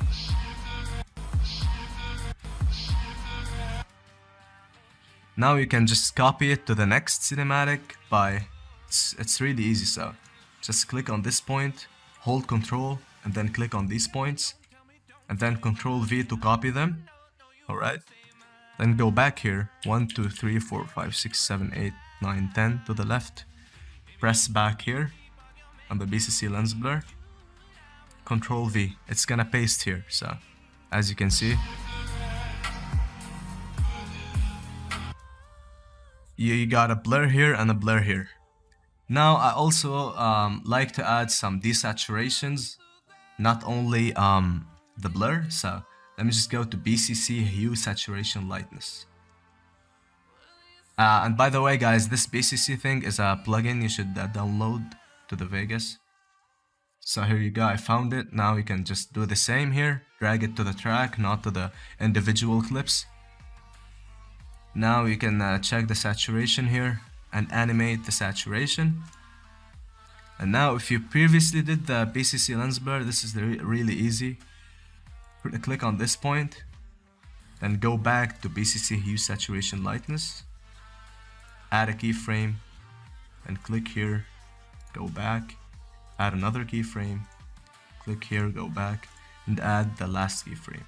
A: Now you can just copy it to the next cinematic by, it's really easy. So just click on this point, hold Control, and then click on these points, and then Control V to copy them. Alright, then go back here, 1, 2, 3, 4, 5, 6, 7, 8, 9, 10 to the left. Press back here on the BCC lens blur, Control V, it's gonna paste here. So as you can see, you got a blur here and a blur here. Now I also like to add some desaturations, not only the blur. So let me just go to BCC hue saturation lightness. And by the way guys, this BCC thing is a plugin you should download to the Vegas. So here you go, I found it. Now you can just do the same here, drag it to the track, not to the individual clips. Now you can check the saturation here and animate the saturation. And now if you previously did the BCC lens blur, this is really easy. Click on this point, then go back to BCC hue saturation lightness, add a keyframe, and click here, go back, add another keyframe, click here, go back, and add the last keyframe.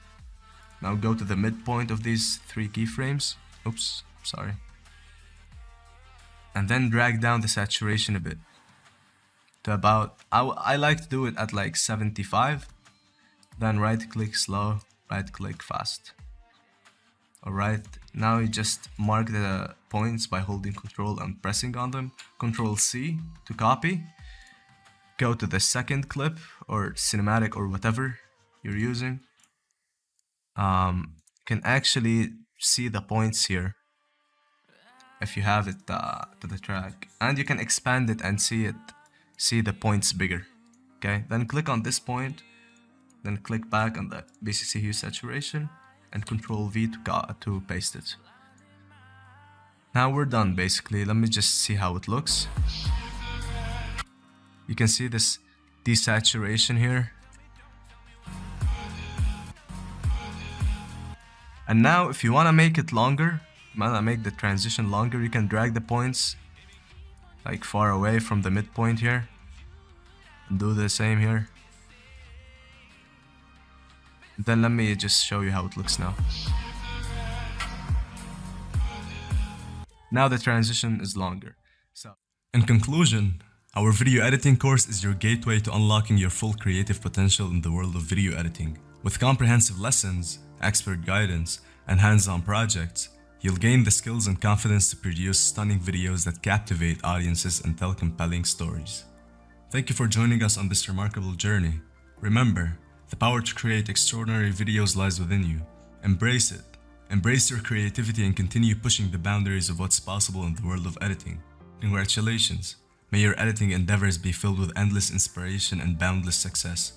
A: Now go to the midpoint of these 3 keyframes. Oops, sorry. And then drag down the saturation a bit to about, I like to do it at like 75. Then right click slow, right click fast. Alright, now you just mark the points by holding Control and pressing on them. Control C to copy. Go to the second clip or cinematic or whatever you're using. Can actually see the points here if you have it to the track, and you can expand it and see the points bigger. Okay, then click on this point, then click back on the BCC hue saturation and Control V to paste it. Now we're done basically. Let me just see how it looks. You can see this desaturation here. And now if you want to make it longer, make the transition longer, you can drag the points like far away from the midpoint here and do the same here. Then let me just show you how it looks now. Now the transition is longer. So, in conclusion, our video editing course is your gateway to unlocking your full creative potential in the world of video editing. With comprehensive lessons, expert guidance, and hands-on projects, you'll gain the skills and confidence to produce stunning videos that captivate audiences and tell compelling stories. Thank you for joining us on this remarkable journey. Remember, the power to create extraordinary videos lies within you. Embrace it. Embrace your creativity and continue pushing the boundaries of what's possible in the world of editing. Congratulations. May your editing endeavors be filled with endless inspiration and boundless success.